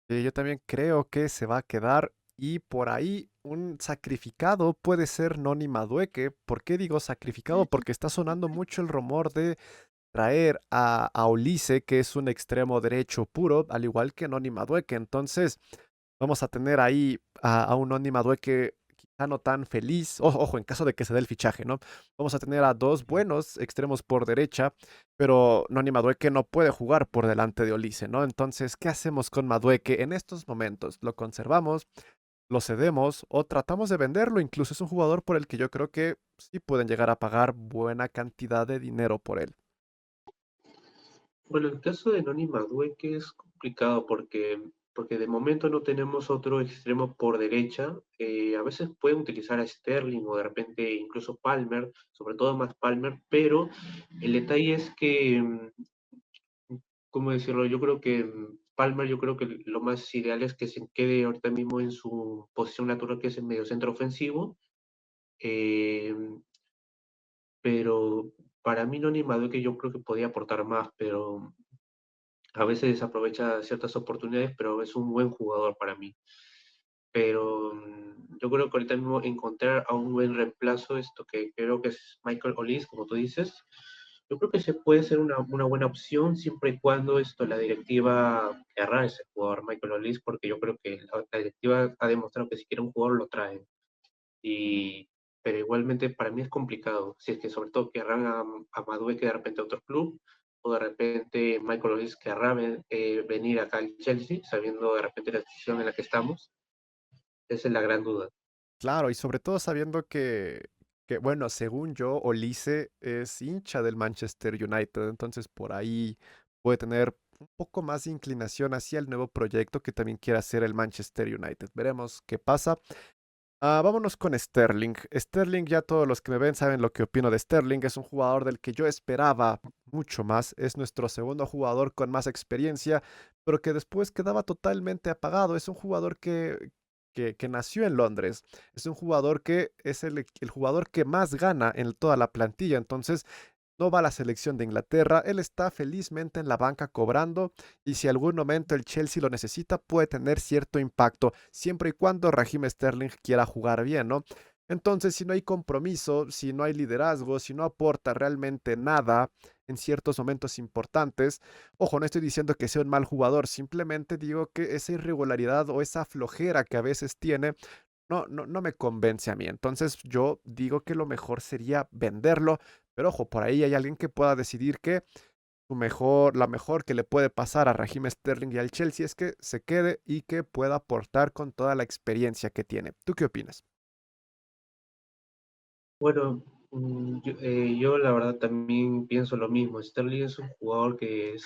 yo también creo que se va a quedar y por ahí un sacrificado puede ser Noni Madueke. ¿Por qué digo sacrificado? Porque está sonando mucho el rumor de traer a Olise, que es un extremo derecho puro, al igual que Noni Madueke. Entonces, vamos a tener ahí a un Noni Madueke quizá no tan feliz. Ojo, en caso de que se dé el fichaje, ¿no? Vamos a tener a dos buenos extremos por derecha, pero Noni Madueke no puede jugar por delante de Olise, ¿no? Entonces, ¿qué hacemos con Madueke en estos momentos? ¿Lo conservamos? lo cedemos o tratamos de venderlo. Incluso es un jugador por el que yo creo que sí pueden llegar a pagar buena cantidad de dinero por él. Bueno, el caso de Noni Madueke es complicado porque de momento no tenemos otro extremo por derecha. A veces pueden utilizar a Sterling o de repente incluso Palmer, sobre todo más Palmer, pero el detalle es que, ¿cómo decirlo? Yo creo que Palmer, yo creo que lo más ideal es que se quede ahorita mismo en su posición natural, que es el mediocentro ofensivo. Eh, pero para mí Noni Madueke yo creo que podía aportar más, pero a veces desaprovecha ciertas oportunidades, pero es un buen jugador para mí. Pero yo creo que ahorita mismo encontrar a un buen reemplazo, esto que creo que es Michael Olise, como tú dices, yo creo que se puede ser una buena opción siempre y cuando esto la directiva agarre ese jugador Michael Olise, porque yo creo que la directiva ha demostrado que si quiere un jugador lo trae. Y, pero igualmente para mí es complicado. Si es que sobre todo querrán a Madueke de repente a otro club, o de repente Michael Olise querrá venir acá al Chelsea, sabiendo de repente la situación en la que estamos. Esa es la gran duda. Claro, y sobre todo sabiendo que, bueno, según yo, Olise es hincha del Manchester United, entonces por ahí puede tener un poco más de inclinación hacia el nuevo proyecto que también quiere hacer el Manchester United. Veremos qué pasa. Vámonos con Sterling. Sterling, ya todos los que me ven saben lo que opino de Sterling. Es un jugador del que yo esperaba mucho más. Es nuestro segundo jugador con más experiencia, pero que después quedaba totalmente apagado. Es un jugador que nació en Londres. Es un jugador que es el jugador que más gana en toda la plantilla. Entonces, no va a la selección de Inglaterra, él está felizmente en la banca cobrando y si algún momento el Chelsea lo necesita puede tener cierto impacto, siempre y cuando Raheem Sterling quiera jugar bien, ¿no? Entonces, si no hay compromiso, si no hay liderazgo, si no aporta realmente nada en ciertos momentos importantes, ojo, no estoy diciendo que sea un mal jugador, simplemente digo que esa irregularidad o esa flojera que a veces tiene no me convence a mí. Entonces yo digo que lo mejor sería venderlo, pero ojo, por ahí hay alguien que pueda decidir que la mejor que le puede pasar a Raheem Sterling y al Chelsea es que se quede y que pueda aportar con toda la experiencia que tiene. ¿Tú qué opinas? Bueno, yo la verdad también pienso lo mismo. Sterling es un jugador que es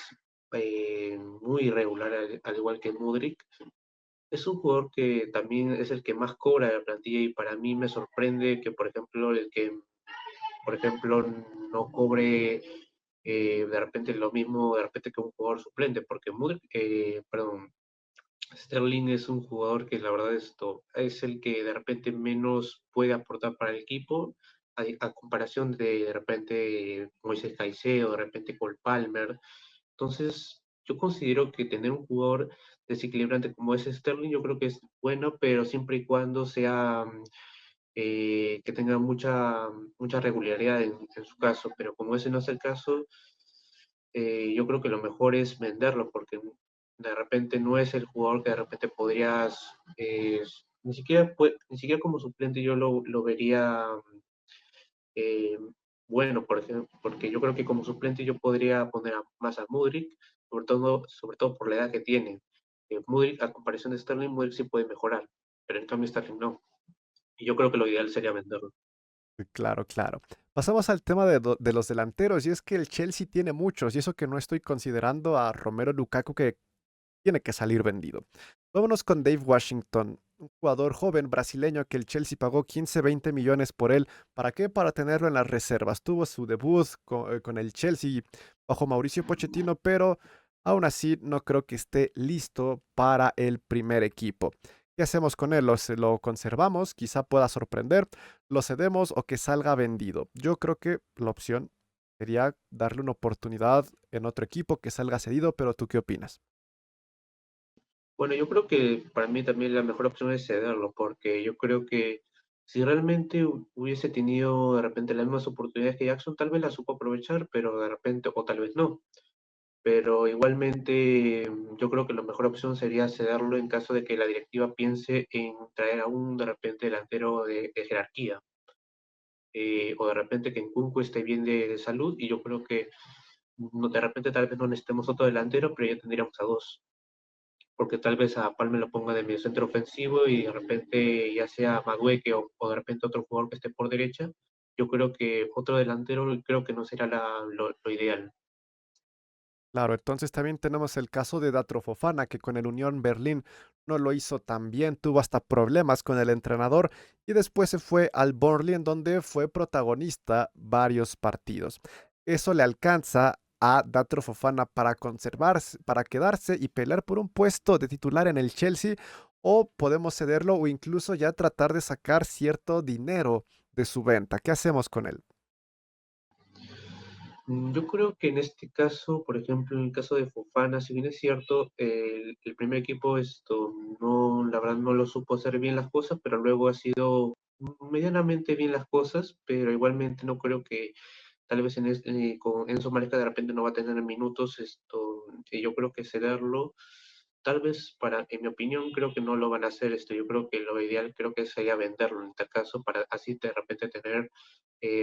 muy irregular, al igual que Mudryk. Es un jugador que también es el que más cobra de la plantilla y para mí me sorprende que, por ejemplo, no cobre de repente lo mismo de repente que un jugador suplente, porque perdón, Sterling es un jugador que la verdad es el que de repente menos puede aportar para el equipo a comparación de repente Moisés Caicedo, de repente Cole Palmer. Entonces, yo considero que tener un jugador desequilibrante como es Sterling, yo creo que es bueno, pero siempre y cuando sea que tenga mucha regularidad en su caso. Pero como ese no es el caso, yo creo que lo mejor es venderlo porque de repente no es el jugador que de repente podrías, ni siquiera como suplente yo lo vería eh, bueno, por ejemplo, porque yo creo que como suplente yo podría poner más a Mudryk, sobre todo por la edad que tiene. Mudryk, a comparación de Sterling, Mudryk sí puede mejorar, pero en cambio Sterling no. Y yo creo que lo ideal sería venderlo. Claro, claro. Pasamos al tema de los delanteros y es que el Chelsea tiene muchos y eso que no estoy considerando a Romero Lukaku que tiene que salir vendido. Vámonos con Dave Washington, un jugador joven brasileño que el Chelsea pagó 15, 20 millones por él. ¿Para qué? Para tenerlo en las reservas. Tuvo su debut con el Chelsea bajo Mauricio Pochettino, pero aún así no creo que esté listo para el primer equipo. ¿Qué hacemos con él? ¿Lo conservamos? Quizá pueda sorprender. ¿Lo cedemos o que salga vendido? Yo creo que la opción sería darle una oportunidad en otro equipo que salga cedido, pero ¿tú qué opinas? Bueno, yo creo que para mí también la mejor opción es cederlo, porque yo creo que si realmente hubiese tenido de repente las mismas oportunidades que Jackson, tal vez las supo aprovechar, pero de repente, o tal vez no. Pero igualmente yo creo que la mejor opción sería cederlo en caso de que la directiva piense en traer a un de repente delantero de jerarquía, o de repente que Nkunku esté bien de salud y yo creo que de repente tal vez no necesitemos otro delantero, pero ya tendríamos a dos. porque tal vez a Palmer lo ponga de medio centro ofensivo y de repente ya sea Madueque o de repente otro jugador que esté por derecha, yo creo que otro delantero creo que no será lo ideal. Claro, entonces también tenemos el caso de Datro Fofana, que con el Unión Berlín no lo hizo tan bien, tuvo hasta problemas con el entrenador y después se fue al Burnley en donde fue protagonista varios partidos. Eso le alcanza a Datro Fofana para conservarse, para quedarse y pelear por un puesto de titular en el Chelsea, o podemos cederlo o incluso ya tratar de sacar cierto dinero de su venta. ¿Qué hacemos con él? Yo creo que en este caso, por ejemplo, en el caso de Fofana, si bien es cierto, el primer equipo esto no, la verdad no lo supo hacer bien las cosas, pero luego ha sido medianamente bien las cosas, pero igualmente no creo que tal vez con Enzo Maresca de repente no va a tener minutos, y yo creo que cederlo, tal vez en mi opinión, creo que no lo van a hacer yo creo que lo ideal creo que sería venderlo en este caso para así de repente tener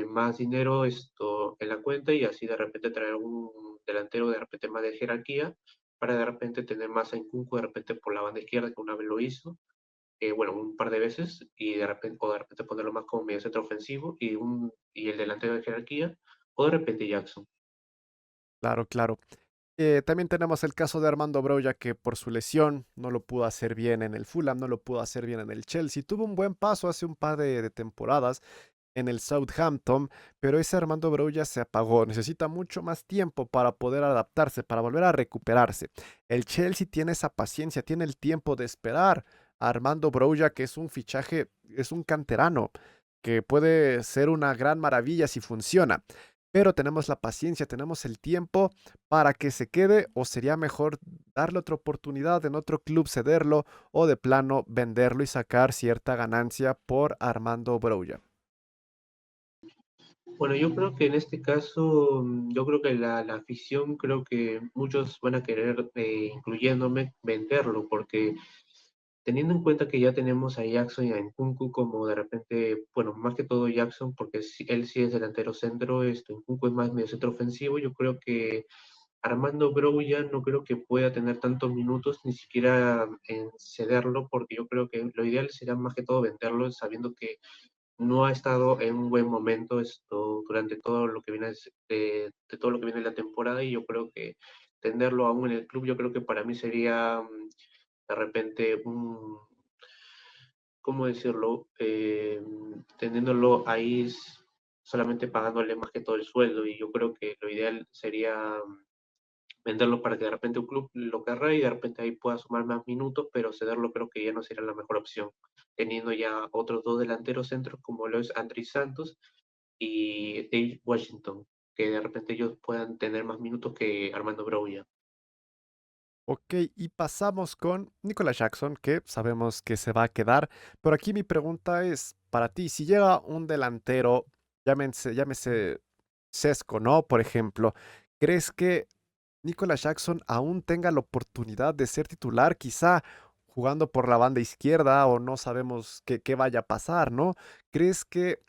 más dinero en la cuenta y así de repente traer un delantero de repente más de jerarquía para de repente tener más a Nkunku de repente por la banda izquierda que una vez lo hizo, bueno, un par de veces y o de repente ponerlo más como medio centro ofensivo y el delantero de jerarquía o de repente Jackson. Claro, claro. También tenemos el caso de Armando Broja, que por su lesión no lo pudo hacer bien en el Fulham, no lo pudo hacer bien en el Chelsea. Tuvo un buen paso hace un par de temporadas en el Southampton, pero ese Armando Broja se apagó. Necesita mucho más tiempo para poder adaptarse, para volver a recuperarse. El Chelsea tiene esa paciencia, tiene el tiempo de esperar a Armando Broja, que es un fichaje, es un canterano, que puede ser una gran maravilla si funciona. Pero tenemos la paciencia, tenemos el tiempo para que se quede, o sería mejor darle otra oportunidad en otro club, cederlo o de plano venderlo y sacar cierta ganancia por Armando Broja. Bueno, yo creo que en este caso, yo creo que la afición, creo que muchos van a querer, incluyéndome, venderlo, porque teniendo en cuenta que ya tenemos a Jackson y a Nkunku como de repente, bueno, más que todo Jackson, porque él sí es delantero centro, Nkunku es más medio centro ofensivo, yo creo que Armando Broja no creo que pueda tener tantos minutos, ni siquiera en cederlo, porque yo creo que lo ideal sería más que todo venderlo, sabiendo que no ha estado en un buen momento durante todo lo que viene de todo lo que viene de la temporada y yo creo que tenerlo aún en el club, yo creo que para mí sería de repente ¿cómo decirlo? Teniéndolo ahí solamente pagándole más que todo el sueldo y yo creo que lo ideal sería venderlo para que de repente un club lo querrá y de repente ahí pueda sumar más minutos, pero cederlo creo que ya no sería la mejor opción, teniendo ya otros dos delanteros centros como lo es Andrés Santos y Dave Washington, que de repente ellos puedan tener más minutos que Armando Broja. Ok, y pasamos con Nicolas Jackson, que sabemos que se va a quedar, pero aquí mi pregunta es, para ti, si llega un delantero, llámese Sesco, ¿no? Por ejemplo, ¿crees que Nicolas Jackson aún tenga la oportunidad de ser titular, quizá jugando por la banda izquierda o no sabemos qué vaya a pasar, ¿no? ¿Crees que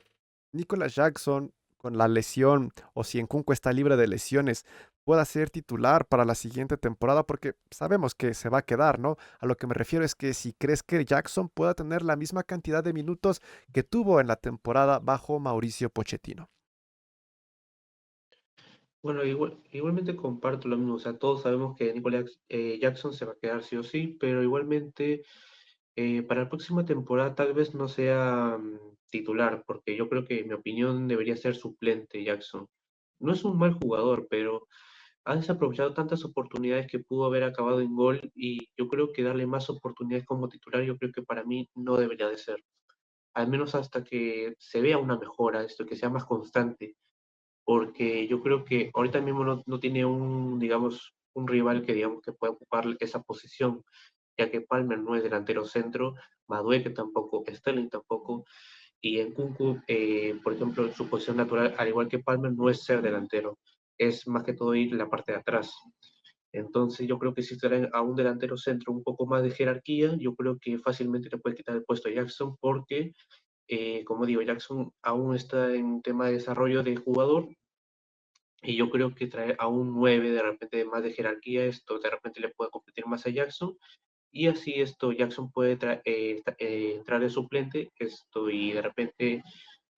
Nicolas Jackson con la lesión o si Nkunku está libre de lesiones pueda ser titular para la siguiente temporada? Porque sabemos que se va a quedar, ¿no? A lo que me refiero es que si crees que Jackson pueda tener la misma cantidad de minutos que tuvo en la temporada bajo Mauricio Pochettino. Bueno, igualmente comparto lo mismo, o sea, todos sabemos que Nicolas Jackson se va a quedar sí o sí, pero igualmente para la próxima temporada tal vez no sea titular, porque yo creo que en mi opinión debería ser suplente Jackson. No es un mal jugador, pero ha desaprovechado tantas oportunidades que pudo haber acabado en gol y yo creo que darle más oportunidades como titular, yo creo que para mí no debería de ser. Al menos hasta que se vea una mejora, que sea más constante, porque yo creo que ahorita mismo no tiene digamos, un rival que digamos que pueda ocupar esa posición, ya que Palmer no es delantero centro, Madueque tampoco, Sterling tampoco, y en Kunku, por ejemplo, su posición natural, al igual que Palmer, no es ser delantero, es más que todo ir en la parte de atrás. Entonces yo creo que si traen a un delantero centro un poco más de jerarquía, yo creo que fácilmente le puede quitar el puesto a Jackson porque, como digo, Jackson aún está en tema de desarrollo de jugador y yo creo que traer a un 9 de repente más de jerarquía, esto de repente le puede competir más a Jackson y así Jackson puede entrar de suplente y de repente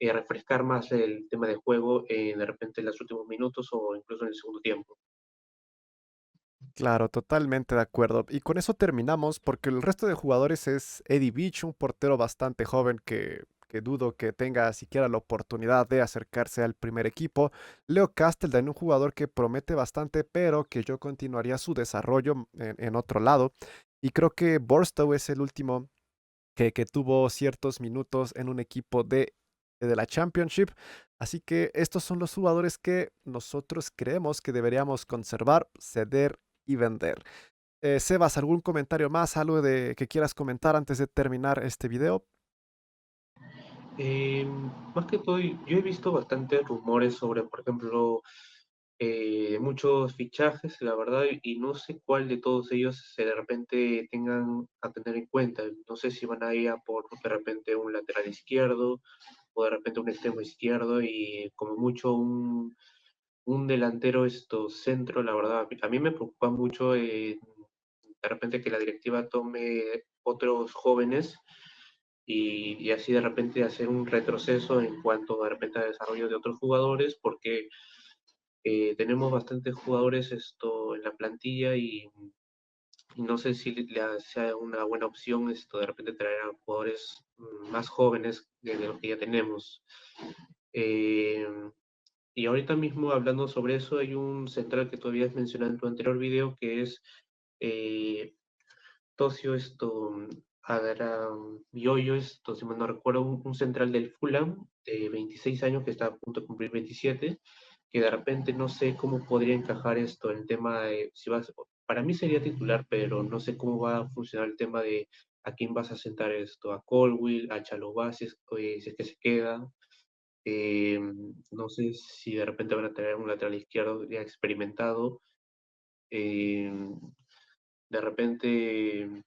refrescar más el tema de juego de repente en los últimos minutos o incluso en el segundo tiempo. Claro, totalmente de acuerdo. Y con eso terminamos, porque el resto de jugadores es Eddie Beach, un portero bastante joven que dudo que tenga siquiera la oportunidad de acercarse al primer equipo. Leo Casteldain, un jugador que promete bastante, pero que yo continuaría su desarrollo en otro lado. Y creo que Borstow es el último que tuvo ciertos minutos en un equipo de la Championship. Así que estos son los jugadores que nosotros creemos que deberíamos conservar, ceder y vender. Sebas, ¿algún comentario más, algo de que quieras comentar antes de terminar este video? Eh, Más que todo, yo he visto bastantes rumores sobre, por ejemplo, muchos fichajes, la verdad, y no sé cuál de todos ellos se de repente tengan a tener en cuenta. No sé si van a ir a por de repente un lateral izquierdo o de repente un extremo izquierdo y como mucho un delantero centro, la verdad. A mí me preocupa mucho de repente que la directiva tome otros jóvenes y así de repente hacer un retroceso en cuanto de repente a desarrollo de otros jugadores, porque tenemos bastantes jugadores en la plantilla y no sé si sea una buena opción de repente traer a jugadores más jóvenes de los que ya tenemos. Eh, y ahorita mismo hablando sobre eso, hay un central que todavía has mencionado en tu anterior video que es eh, Tocio Adara Bioyo, si mal no recuerdo, un central del Fulham de 26 años que está a punto de cumplir 27, que de repente no sé cómo podría encajar esto, el tema de si vas, para mí sería titular, pero no sé cómo va a funcionar el tema de a quién vas a sentar a Colwill, a Chalobah, si es que se queda. Eh, no sé si de repente van a tener un lateral izquierdo ya experimentado. Eh, de repente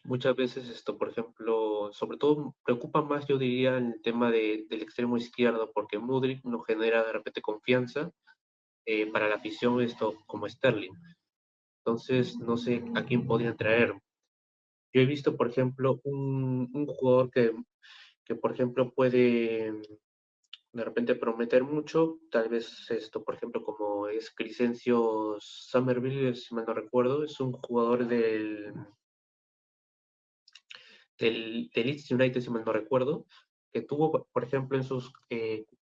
muchas veces por ejemplo, sobre todo preocupa más, yo diría, el tema del extremo izquierdo, porque Mudryk no genera de repente confianza para la afición como Sterling. Entonces, no sé a quién podrían traer. Yo he visto, por ejemplo, un jugador que, por ejemplo, puede de repente prometer mucho, tal vez por ejemplo, como es Crescencio Summerville, si mal no recuerdo, es un jugador del Leeds United, si mal no recuerdo, que tuvo, por ejemplo, en sus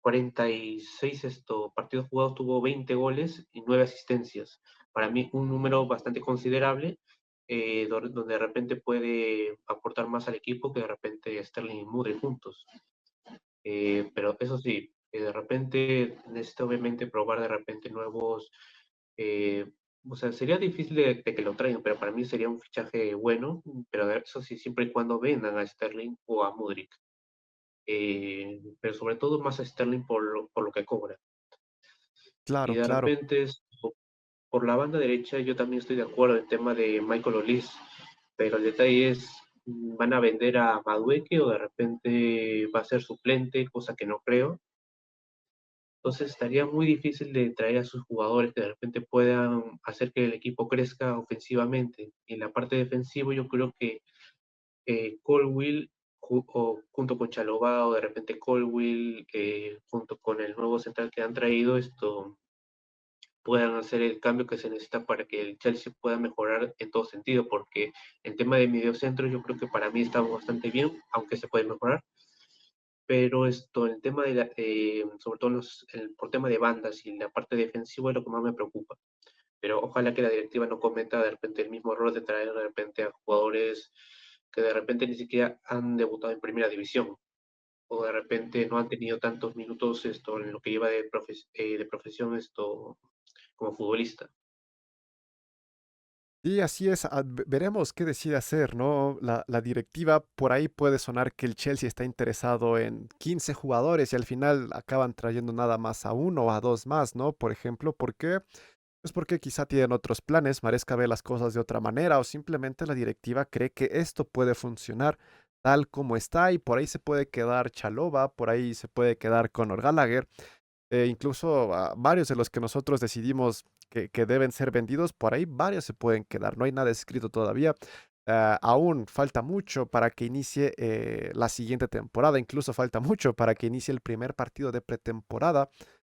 46 partidos jugados, tuvo 20 goles y 9 asistencias. Para mí, un número bastante considerable, donde de repente puede aportar más al equipo que de repente Sterling y Mudryk juntos. Pero eso sí, de repente necesita obviamente probar de repente nuevos, eh, o sea, sería difícil de que lo traigan, pero para mí sería un fichaje bueno, pero eso sí, siempre y cuando vendan a Sterling o a Mudryk. Pero sobre todo más a Sterling por lo que cobra. Y Claro, de claro. repente por la banda derecha yo también estoy de acuerdo en el tema de Michael Olise, pero el detalle es, ¿van a vender a Madueke o de repente va a ser suplente, cosa que no creo? Entonces estaría muy difícil de traer a sus jugadores que de repente puedan hacer que el equipo crezca ofensivamente. Y en la parte defensiva yo creo que Colwill junto con Chalobah o de repente Colwill junto con el nuevo central que han traído puedan hacer el cambio que se necesita para que el Chelsea pueda mejorar en todo sentido, porque el tema de mediocentro yo creo que para mí está bastante bien, aunque se puede mejorar, pero el tema sobre todo por tema de bandas y la parte defensiva es lo que más me preocupa. Pero ojalá que la directiva no cometa de repente el mismo error de traer de repente a jugadores que de repente ni siquiera han debutado en primera división o de repente no han tenido tantos minutos en lo que lleva de profesión como futbolista. Y así es, veremos qué decide hacer, ¿no? La directiva, por ahí puede sonar que el Chelsea está interesado en 15 jugadores y al final acaban trayendo nada más a uno o a dos más, ¿no? Por ejemplo, ¿por qué? Pues porque quizá tienen otros planes, Maresca ve las cosas de otra manera o simplemente la directiva cree que esto puede funcionar tal como está y por ahí se puede quedar Chalobah, por ahí se puede quedar Conor Gallagher, incluso varios de los que nosotros decidimos que deben ser vendidos, por ahí varios se pueden quedar, no hay nada escrito todavía. aún falta mucho para que inicie la siguiente temporada, incluso falta mucho para que inicie el primer partido de pretemporada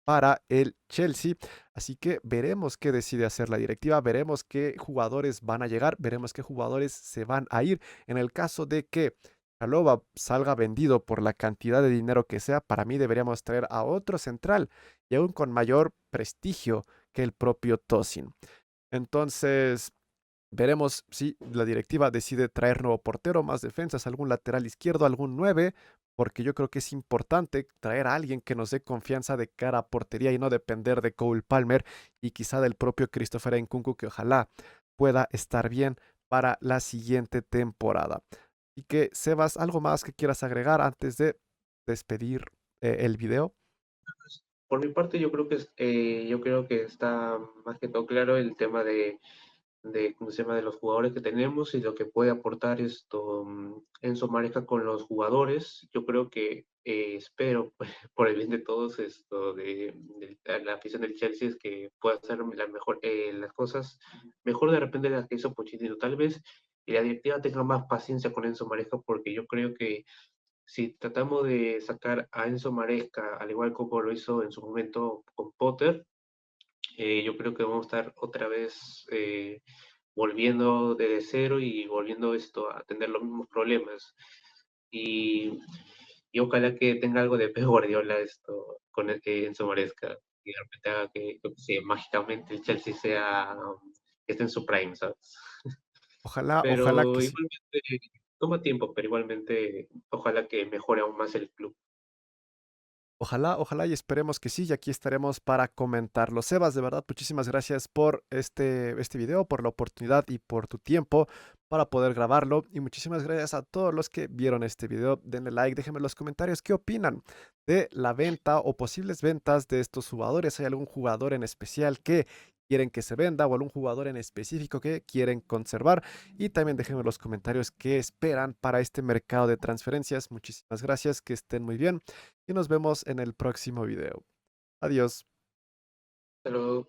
para el Chelsea. Así que veremos qué decide hacer la directiva, veremos qué jugadores van a llegar, veremos qué jugadores se van a ir. En el caso de que Chalobah salga vendido por la cantidad de dinero que sea, para mí deberíamos traer a otro central y aún con mayor prestigio que el propio Tosin. Entonces, veremos si la directiva decide traer nuevo portero, más defensas, algún lateral izquierdo, algún 9, porque yo creo que es importante traer a alguien que nos dé confianza de cara a portería y no depender de Cole Palmer y quizá del propio Christopher Nkunku, que ojalá pueda estar bien para la siguiente temporada. Y que, Sebas, ¿algo más que quieras agregar antes de despedir el video? Por mi parte, yo creo que está más que todo claro el tema ¿cómo se llama? De los jugadores que tenemos y lo que puede aportar Enzo Maresca con los jugadores. Yo creo que espero, por el bien de todos, de la afición del Chelsea, es que pueda hacer las cosas mejor de repente de las que hizo Pochettino, tal vez, y la directiva tenga más paciencia con Enzo Maresca, porque yo creo que si tratamos de sacar a Enzo Maresca, al igual como lo hizo en su momento con Potter, yo creo que vamos a estar otra vez volviendo desde cero y volviendo a tener los mismos problemas. Y, y ojalá que tenga algo de Pep Guardiola con el que Enzo Maresca y de repente haga que, yo qué sé, mágicamente el Chelsea que esté en su prime, ¿sabes? Ojalá, ojalá Pero que sí. igualmente toma tiempo, pero igualmente ojalá que mejore aún más el club. Ojalá, ojalá y esperemos que sí, y aquí estaremos para comentarlo. Sebas, de verdad, muchísimas gracias por este video, por la oportunidad y por tu tiempo para poder grabarlo. Y muchísimas gracias a todos los que vieron este video. Denle like, déjenme en los comentarios qué opinan de la venta o posibles ventas de estos jugadores. ¿Hay algún jugador en especial que quieren que se venda o algún jugador en específico que quieren conservar? Y también déjenme en los comentarios qué esperan para este mercado de transferencias. Muchísimas gracias, que estén muy bien y nos vemos en el próximo video. Adiós. Pero